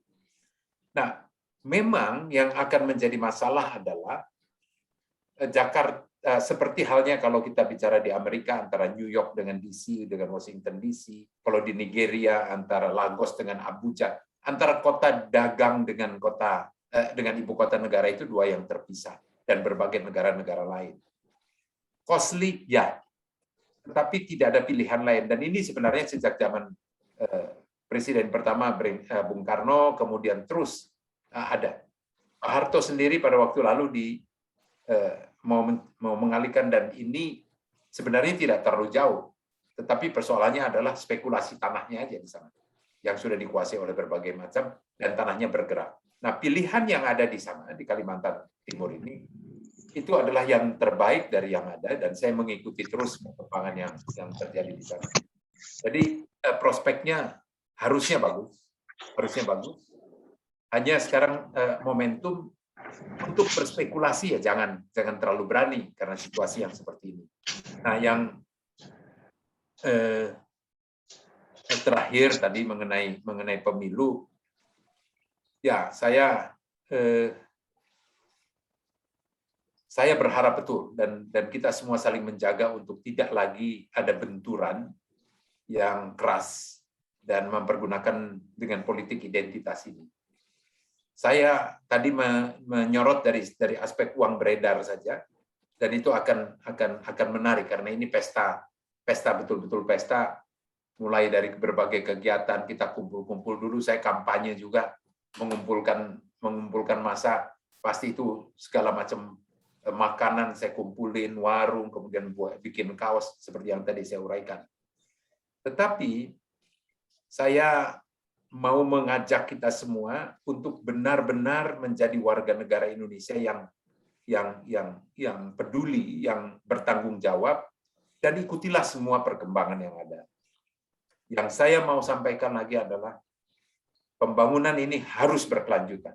Nah, memang yang akan menjadi masalah adalah Jakarta, seperti halnya kalau kita bicara di Amerika antara New York dengan DC, dengan Washington DC, kalau di Nigeria antara Lagos dengan Abuja, antara kota dagang dengan ibu kota negara itu dua yang terpisah, dan berbagai negara-negara lain. Costly, ya, tetapi tidak ada pilihan lain. Dan ini sebenarnya sejak zaman Presiden pertama Bung Karno, kemudian terus ada. Pak Harto sendiri pada waktu lalu mau mengalihkan, dan ini sebenarnya tidak terlalu jauh, tetapi persoalannya adalah spekulasi tanahnya aja di sana yang sudah dikuasai oleh berbagai macam, dan tanahnya bergerak. Nah, pilihan yang ada di sana di Kalimantan Timur ini itu adalah yang terbaik dari yang ada, dan saya mengikuti terus perkembangan yang terjadi di sana. Jadi prospeknya harusnya bagus. Hanya sekarang momentum untuk berspekulasi ya jangan terlalu berani karena situasi yang seperti ini. Nah, yang terakhir tadi mengenai pemilu, ya saya berharap betul, dan kita semua saling menjaga untuk tidak lagi ada benturan yang keras dan mempergunakan dengan politik identitas ini. Saya tadi menyorot dari aspek uang beredar saja, dan itu akan menarik karena ini pesta betul-betul pesta, mulai dari berbagai kegiatan, kita kumpul-kumpul dulu, saya kampanye juga mengumpulkan massa, pasti itu segala macam makanan saya kumpulin, warung, kemudian bikin kaos seperti yang tadi saya uraikan. Tetapi saya mau mengajak kita semua untuk benar-benar menjadi warga negara Indonesia yang peduli, yang bertanggung jawab, dan ikutilah semua perkembangan yang ada. Yang saya mau sampaikan lagi adalah pembangunan ini harus berkelanjutan,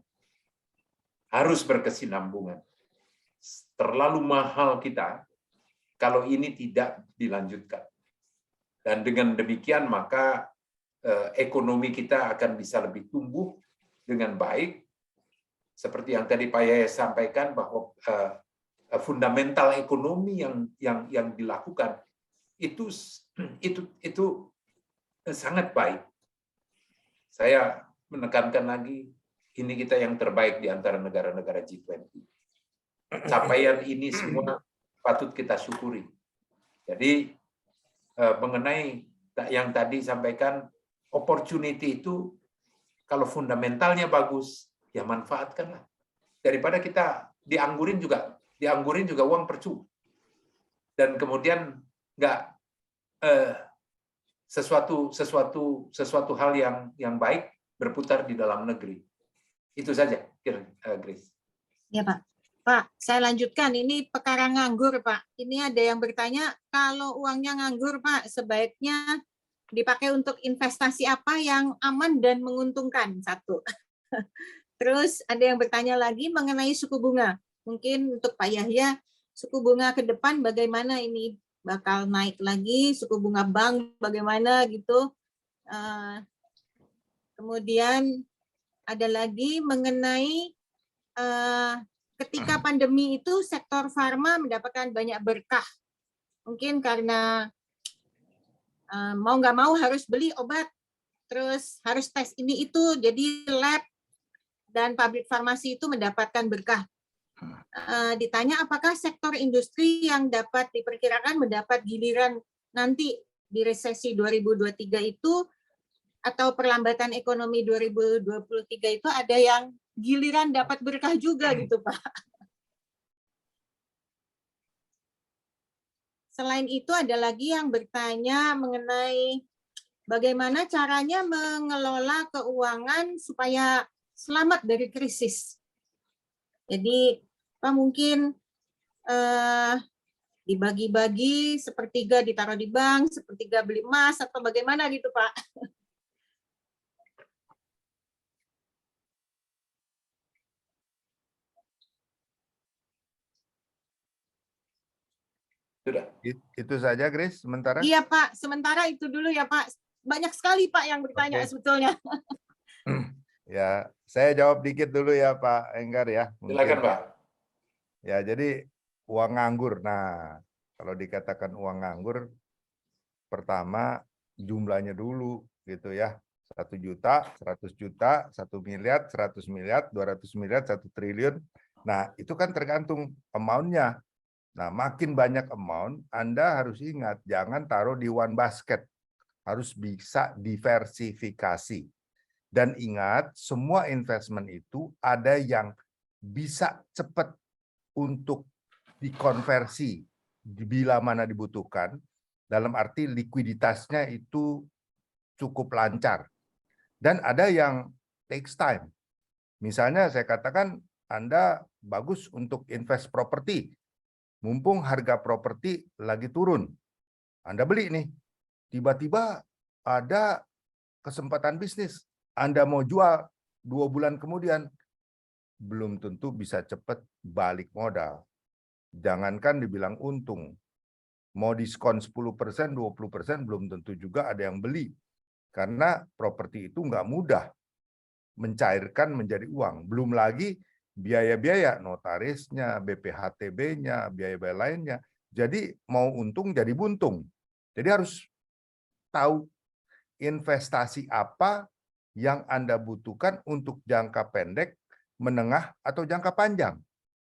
harus berkesinambungan. Terlalu mahal kita kalau ini tidak dilanjutkan. Dan dengan demikian maka ekonomi kita akan bisa lebih tumbuh dengan baik, seperti yang tadi Pak Yaya sampaikan bahwa fundamental ekonomi yang dilakukan itu sangat baik. Saya menekankan lagi, ini kita yang terbaik di antara negara-negara G20. Capaian ini semua patut kita syukuri. Jadi mengenai yang tadi sampaikan, opportunity itu kalau fundamentalnya bagus, ya manfaatkanlah. Daripada kita dianggurin juga uang percuma. Dan kemudian nggak sesuatu hal yang baik berputar di dalam negeri. Itu saja, Grace. Ya, Pak. Pak, saya lanjutkan. Ini perkara nganggur, Pak. Ini ada yang bertanya, kalau uangnya nganggur, Pak, sebaiknya dipakai untuk investasi apa yang aman dan menguntungkan? Satu. Terus ada yang bertanya lagi mengenai suku bunga. Mungkin untuk Pak Yahya, suku bunga ke depan bagaimana ini? Bakal naik lagi, suku bunga bank bagaimana gitu. Kemudian ada lagi mengenai ketika pandemi itu sektor farma mendapatkan banyak berkah. Mungkin karena mau nggak mau harus beli obat, terus harus tes ini itu, jadi lab dan pabrik farmasi itu mendapatkan berkah. Ditanya apakah sektor industri yang dapat diperkirakan mendapat giliran nanti di resesi 2023 itu atau perlambatan ekonomi 2023 itu ada yang giliran dapat berkah juga gitu Pak. Selain itu ada lagi yang bertanya mengenai bagaimana caranya mengelola keuangan supaya selamat dari krisis. Jadi Pak mungkin dibagi-bagi, sepertiga ditaruh di bank, sepertiga beli emas, atau bagaimana gitu Pak? Sudah. Itu saja, Grace, sementara? Iya Pak, sementara itu dulu ya Pak. Banyak sekali Pak yang bertanya sebetulnya. Ya, saya jawab dikit dulu ya Pak Enggar ya. Silakan Pak. Ya, jadi uang nganggur. Nah, kalau dikatakan uang nganggur, pertama jumlahnya dulu gitu ya. 1 juta, 100 juta, 1 miliar, 100 miliar, 200 miliar, 1 triliun. Nah, itu kan tergantung amount-nya. Nah, makin banyak amount, Anda harus ingat, jangan taruh di one basket. Harus bisa diversifikasi. Dan ingat, semua investment itu ada yang bisa cepat untuk dikonversi bila mana dibutuhkan. Dalam arti likuiditasnya itu cukup lancar. Dan ada yang takes time. Misalnya saya katakan, Anda bagus untuk invest properti. Mumpung harga properti lagi turun, Anda beli nih, tiba-tiba ada kesempatan bisnis, Anda mau jual 2 bulan kemudian, belum tentu bisa cepat balik modal. Jangankan dibilang untung, mau diskon 10%, 20%, belum tentu juga ada yang beli. Karena properti itu nggak mudah mencairkan menjadi uang. Belum lagi biaya-biaya notarisnya, BPHTB-nya, biaya-biaya lainnya. Jadi mau untung jadi buntung. Jadi harus tahu investasi apa yang Anda butuhkan untuk jangka pendek, menengah, atau jangka panjang.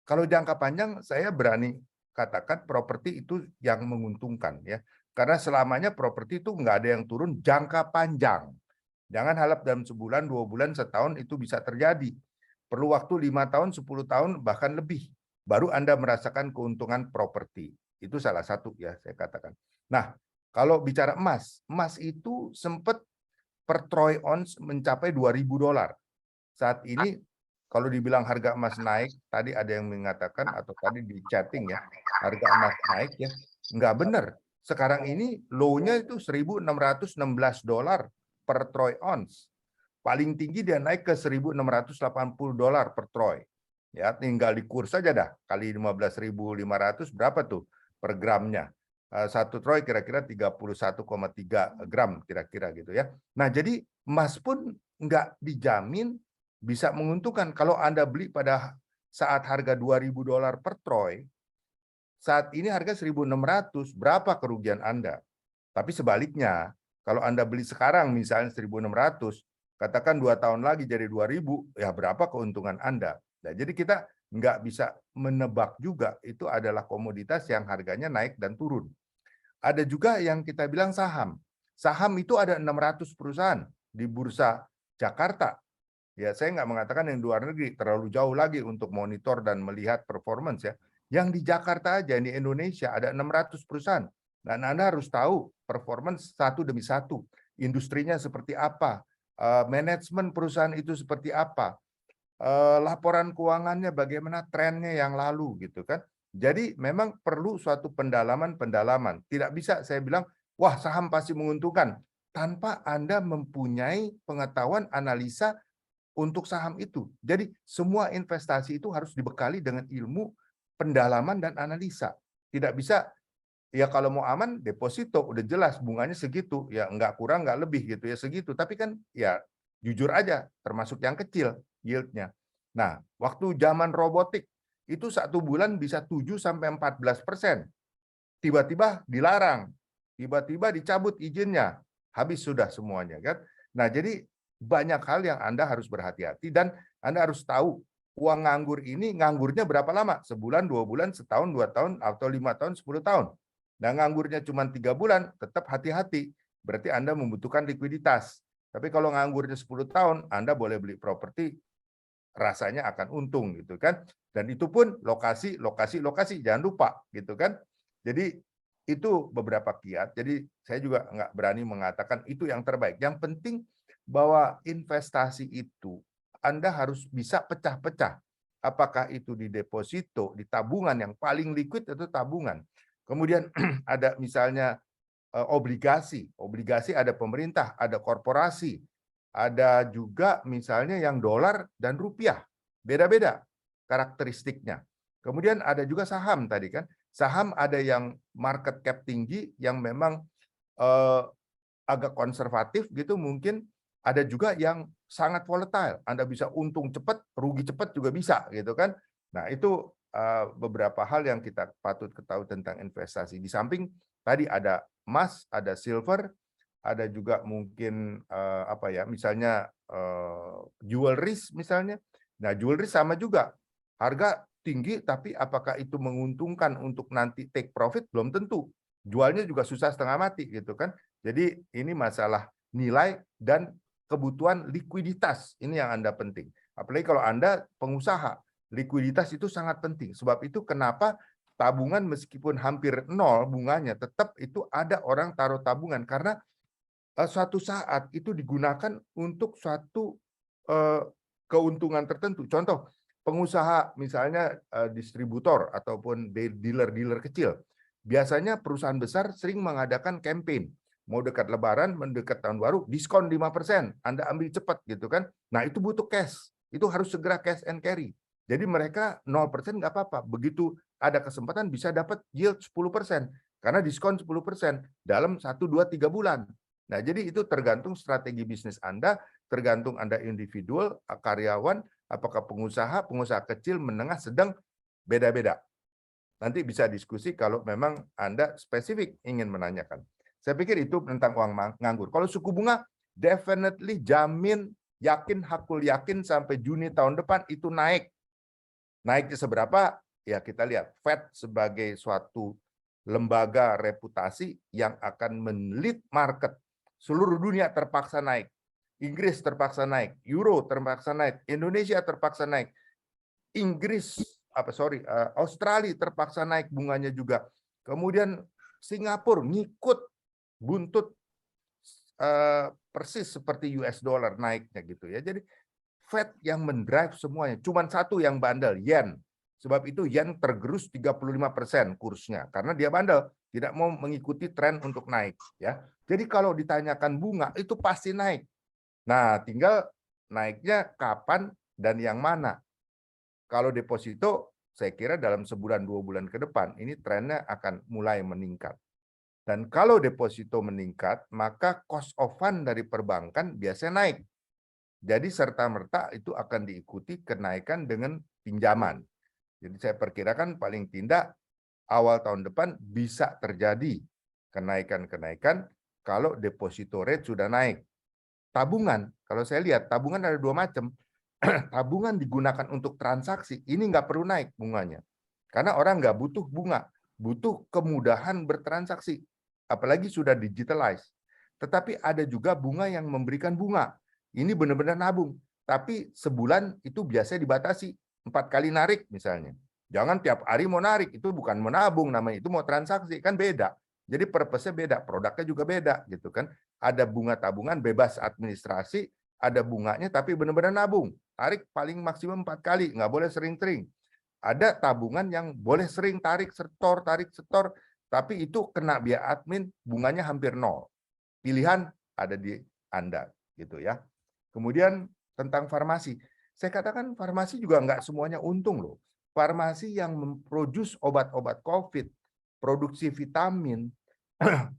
Kalau jangka panjang, saya berani katakan properti itu yang menguntungkan ya. Karena selamanya properti itu nggak ada yang turun jangka panjang. Jangan harap dalam sebulan, 2 bulan, setahun itu bisa terjadi. Perlu waktu 5 tahun, 10 tahun, bahkan lebih. Baru Anda merasakan keuntungan properti. Itu salah satu ya saya katakan. Nah, kalau bicara emas, emas itu sempat per troy ounce mencapai $2.000. Saat ini kalau dibilang harga emas naik, tadi ada yang mengatakan atau tadi di chatting ya, harga emas naik ya, nggak benar. Sekarang ini low-nya itu $1.616 per troy ounce. Paling tinggi dia naik ke $1.680 per troy. Ya, tinggal dikurs saja dah. Kali 15.500 berapa tuh per gramnya? 1 troy kira-kira 31,3 gram kira-kira gitu ya. Nah, jadi emas pun nggak dijamin bisa menguntungkan. Kalau Anda beli pada saat harga $2.000 per troy, saat ini harga 1.600, berapa kerugian Anda? Tapi sebaliknya, kalau Anda beli sekarang misalnya 1.600, katakan 2 tahun lagi jadi 2.000, ya berapa keuntungan Anda? Nah, jadi kita nggak bisa menebak juga, itu adalah komoditas yang harganya naik dan turun. Ada juga yang kita bilang saham. Saham itu ada 600 perusahaan di Bursa Jakarta. Ya, saya nggak mengatakan yang di luar negeri, terlalu jauh lagi untuk monitor dan melihat performance ya. Yang di Jakarta aja, di Indonesia ada 600 perusahaan. Dan Anda harus tahu performance satu demi satu. Industrinya seperti apa, manajemen perusahaan itu seperti apa, laporan keuangannya bagaimana trennya yang lalu gitu kan. Jadi memang perlu suatu pendalaman. Tidak bisa saya bilang, wah saham pasti menguntungkan, tanpa Anda mempunyai pengetahuan analisa untuk saham itu. Jadi semua investasi itu harus dibekali dengan ilmu, pendalaman, dan analisa. Tidak bisa, ya kalau mau aman, deposito, udah jelas bunganya segitu, ya nggak kurang, nggak lebih gitu ya segitu. Tapi kan ya jujur aja, termasuk yang kecil yieldnya. Nah, waktu zaman robotik, itu 1 bulan bisa 7-14%. Tiba-tiba dilarang. tiba-tiba dicabut izinnya, habis sudah semuanya kan. Nah, jadi banyak hal yang Anda harus berhati-hati dan Anda harus tahu uang nganggur ini nganggurnya berapa lama? Sebulan, 2 bulan, setahun, 2 tahun, atau 5 tahun, 10 tahun. Nah, nganggurnya cuma 3 bulan, tetap hati-hati. Berarti Anda membutuhkan likuiditas. Tapi kalau nganggurnya 10 tahun, Anda boleh beli properti, rasanya akan untung gitu kan. Dan itu pun lokasi, jangan lupa gitu kan. Jadi itu beberapa kiat. Jadi saya juga nggak berani mengatakan itu yang terbaik. Yang penting bahwa investasi itu Anda harus bisa pecah-pecah. Apakah itu di deposito, di tabungan yang paling liquid atau tabungan. Kemudian ada misalnya obligasi. Obligasi ada pemerintah, ada korporasi. Ada juga misalnya yang dolar dan rupiah. Beda-beda karakteristiknya. Kemudian ada juga saham tadi kan. Saham ada yang market cap tinggi, yang memang agak konservatif gitu mungkin. Ada juga yang sangat volatile. Anda bisa untung cepat, rugi cepat juga bisa gitu kan. Nah, itu beberapa hal yang kita patut ketahui tentang investasi. Di samping tadi ada emas, ada silver, ada juga mungkin apa ya, misalnya jewelries misalnya. Nah, jewelries sama juga. Harga tinggi tapi apakah itu menguntungkan untuk nanti take profit? Belum tentu. Jualnya juga susah setengah mati gitu kan. Jadi ini masalah nilai dan kebutuhan likuiditas, ini yang Anda penting. Apalagi kalau Anda pengusaha, likuiditas itu sangat penting. Sebab itu kenapa tabungan meskipun hampir nol bunganya, tetap itu ada orang taruh tabungan. Karena suatu saat itu digunakan untuk suatu keuntungan tertentu. Contoh, pengusaha misalnya distributor ataupun dealer-dealer kecil. Biasanya perusahaan besar sering mengadakan campaign. Mau dekat Lebaran, mendekat tahun baru, diskon 5%. Anda ambil cepat gitu kan. Nah, itu butuh cash. Itu harus segera cash and carry. Jadi mereka 0% nggak apa-apa. Begitu ada kesempatan bisa dapat yield 10%. Karena diskon 10% dalam 1, 2, 3 bulan. Nah, jadi itu tergantung strategi bisnis Anda, tergantung Anda individual, karyawan, apakah pengusaha kecil, menengah, sedang, beda-beda. Nanti bisa diskusi kalau memang Anda spesifik ingin menanyakan. Saya pikir itu tentang uang nganggur. Kalau suku bunga, definitely jamin, yakin, hakul yakin sampai Juni tahun depan itu naik. Naiknya seberapa? Ya kita lihat. Fed sebagai suatu lembaga reputasi yang akan men-lead market. Seluruh dunia terpaksa naik. Inggris terpaksa naik. Euro terpaksa naik. Indonesia terpaksa naik. Australia terpaksa naik bunganya juga. Kemudian Singapura ngikut buntut persis seperti US dollar naiknya gitu ya. Jadi Fed yang mendrive semuanya. Cuman satu yang bandel, yen. Sebab itu yen tergerus 35% kursnya karena dia bandel, tidak mau mengikuti tren untuk naik ya. Jadi kalau ditanyakan bunga itu pasti naik. Nah, tinggal naiknya kapan dan yang mana. Kalau deposito saya kira dalam sebulan 2 bulan ke depan ini trennya akan mulai meningkat. Dan kalau deposito meningkat, maka cost of fund dari perbankan biasanya naik. Jadi serta-merta itu akan diikuti kenaikan dengan pinjaman. Jadi saya perkirakan paling tidak awal tahun depan bisa terjadi kenaikan-kenaikan kalau deposito rate sudah naik. Tabungan, kalau saya lihat tabungan ada 2 macam. Tabungan digunakan untuk transaksi, ini nggak perlu naik bunganya. Karena orang nggak butuh bunga, butuh kemudahan bertransaksi. Apalagi sudah digitalized. Tetapi ada juga bunga yang memberikan bunga. Ini benar-benar nabung. Tapi sebulan itu biasanya dibatasi. 4 kali narik misalnya. Jangan tiap hari mau narik. Itu bukan menabung namanya. Itu mau transaksi. Kan beda. Jadi purpose-nya beda. Produknya juga beda. Gitu kan. Ada bunga tabungan bebas administrasi. Ada bunganya tapi benar-benar nabung. Tarik paling maksimum 4 kali. Nggak boleh sering-sering. Ada tabungan yang boleh sering tarik setor. Tapi itu kena biaya admin, bunganya hampir 0. Pilihan ada di Anda, gitu ya. Kemudian tentang farmasi. Saya katakan farmasi juga nggak semuanya untung loh. Farmasi yang memproduksi obat-obat COVID, produksi vitamin,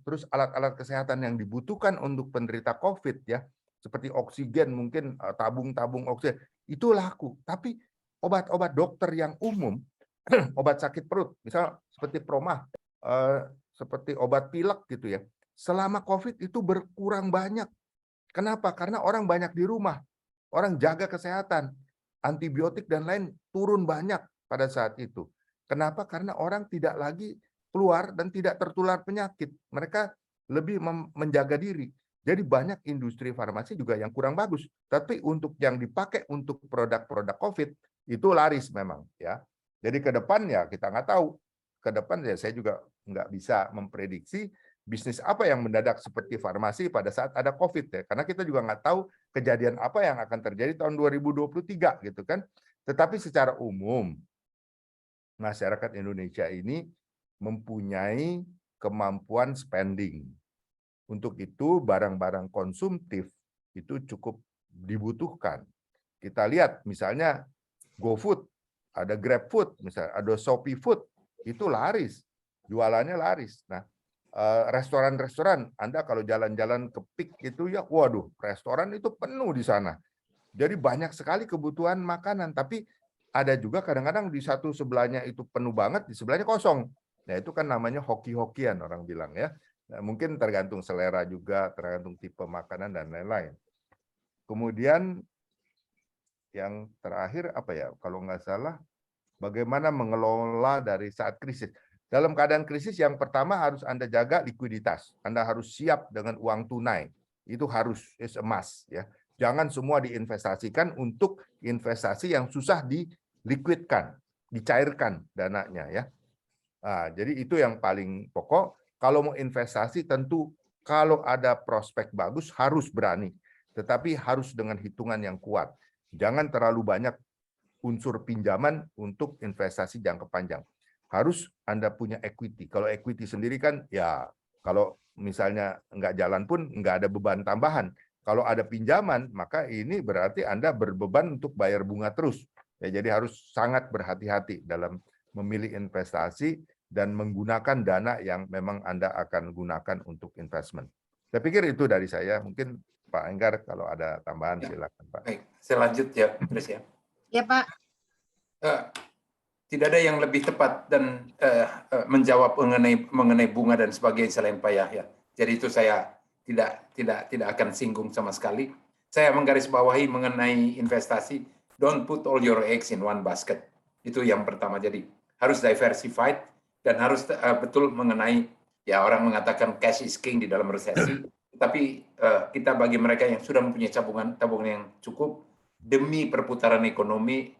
terus alat-alat kesehatan yang dibutuhkan untuk penderita COVID ya, seperti oksigen mungkin tabung-tabung oksigen, itu laku. Tapi obat-obat dokter yang umum, obat sakit perut, misal seperti Promah, seperti obat pilek gitu ya, selama COVID itu berkurang banyak. Kenapa? Karena orang banyak di rumah, orang jaga kesehatan, antibiotik dan lain turun banyak pada saat itu. Kenapa? Karena orang tidak lagi keluar dan tidak tertular penyakit. Mereka lebih menjaga diri. Jadi banyak industri farmasi juga yang kurang bagus. Tapi untuk yang dipakai untuk produk-produk COVID itu laris memang ya. Jadi ke depan ya kita nggak tahu. Ke depan ya saya juga nggak bisa memprediksi bisnis apa yang mendadak seperti farmasi pada saat ada COVID ya. Karena kita juga nggak tahu kejadian apa yang akan terjadi tahun 2023 gitu kan. Tetapi secara umum masyarakat Indonesia ini mempunyai kemampuan spending. Untuk itu barang-barang konsumtif itu cukup dibutuhkan. Kita lihat misalnya GoFood, ada GrabFood, misalnya ada Shopee Food, itu laris, jualannya laris. Nah, restoran-restoran, Anda kalau jalan-jalan ke PIK itu ya, waduh, restoran itu penuh di sana. Jadi banyak sekali kebutuhan makanan, tapi ada juga kadang-kadang di satu sebelahnya itu penuh banget, di sebelahnya kosong. Nah, itu kan namanya hoki-hokian orang bilang ya. Nah, mungkin tergantung selera juga, tergantung tipe makanan dan lain-lain. Kemudian yang terakhir apa ya? Kalau nggak salah, bagaimana mengelola dari saat krisis. Dalam keadaan krisis yang pertama harus Anda jaga likuiditas. Anda harus siap dengan uang tunai. Itu harus is a must ya. Jangan semua diinvestasikan untuk investasi yang susah dilikuidkan, dicairkan dananya ya. Nah, jadi itu yang paling pokok. Kalau mau investasi tentu kalau ada prospek bagus harus berani, tetapi harus dengan hitungan yang kuat. Jangan terlalu banyak unsur pinjaman untuk investasi jangka panjang. Harus Anda punya equity. Kalau equity sendiri kan ya kalau misalnya nggak jalan pun nggak ada beban tambahan. Kalau ada pinjaman maka ini berarti Anda berbeban untuk bayar bunga terus. Ya, jadi harus sangat berhati-hati dalam memilih investasi dan menggunakan dana yang memang Anda akan gunakan untuk investment. Saya pikir itu dari saya. Mungkin Pak Enggar kalau ada tambahan silakan Pak. Baik, saya lanjut ya, Chris ya. Ya Pak. Tidak ada yang lebih tepat dan menjawab mengenai bunga dan sebagainya selain Pak Yahya. Jadi itu saya tidak akan singgung sama sekali. Saya menggarisbawahi mengenai investasi. Don't put all your eggs in one basket. Itu yang pertama. Jadi harus diversified dan harus betul mengenai ya orang mengatakan cash is king di dalam resesi. Tapi kita bagi mereka yang sudah mempunyai tabungan yang cukup demi perputaran ekonomi,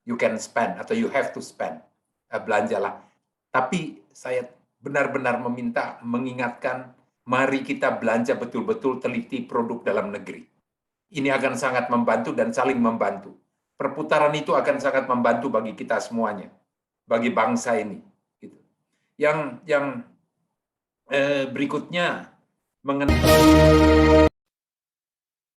you can spend atau you have to spend, belanjalah. Tapi saya benar-benar mengingatkan, mari kita belanja betul-betul teliti produk dalam negeri. Ini akan sangat membantu dan saling membantu. Perputaran itu akan sangat membantu bagi kita semuanya, bagi bangsa ini. Gitu. Yang berikutnya mengenai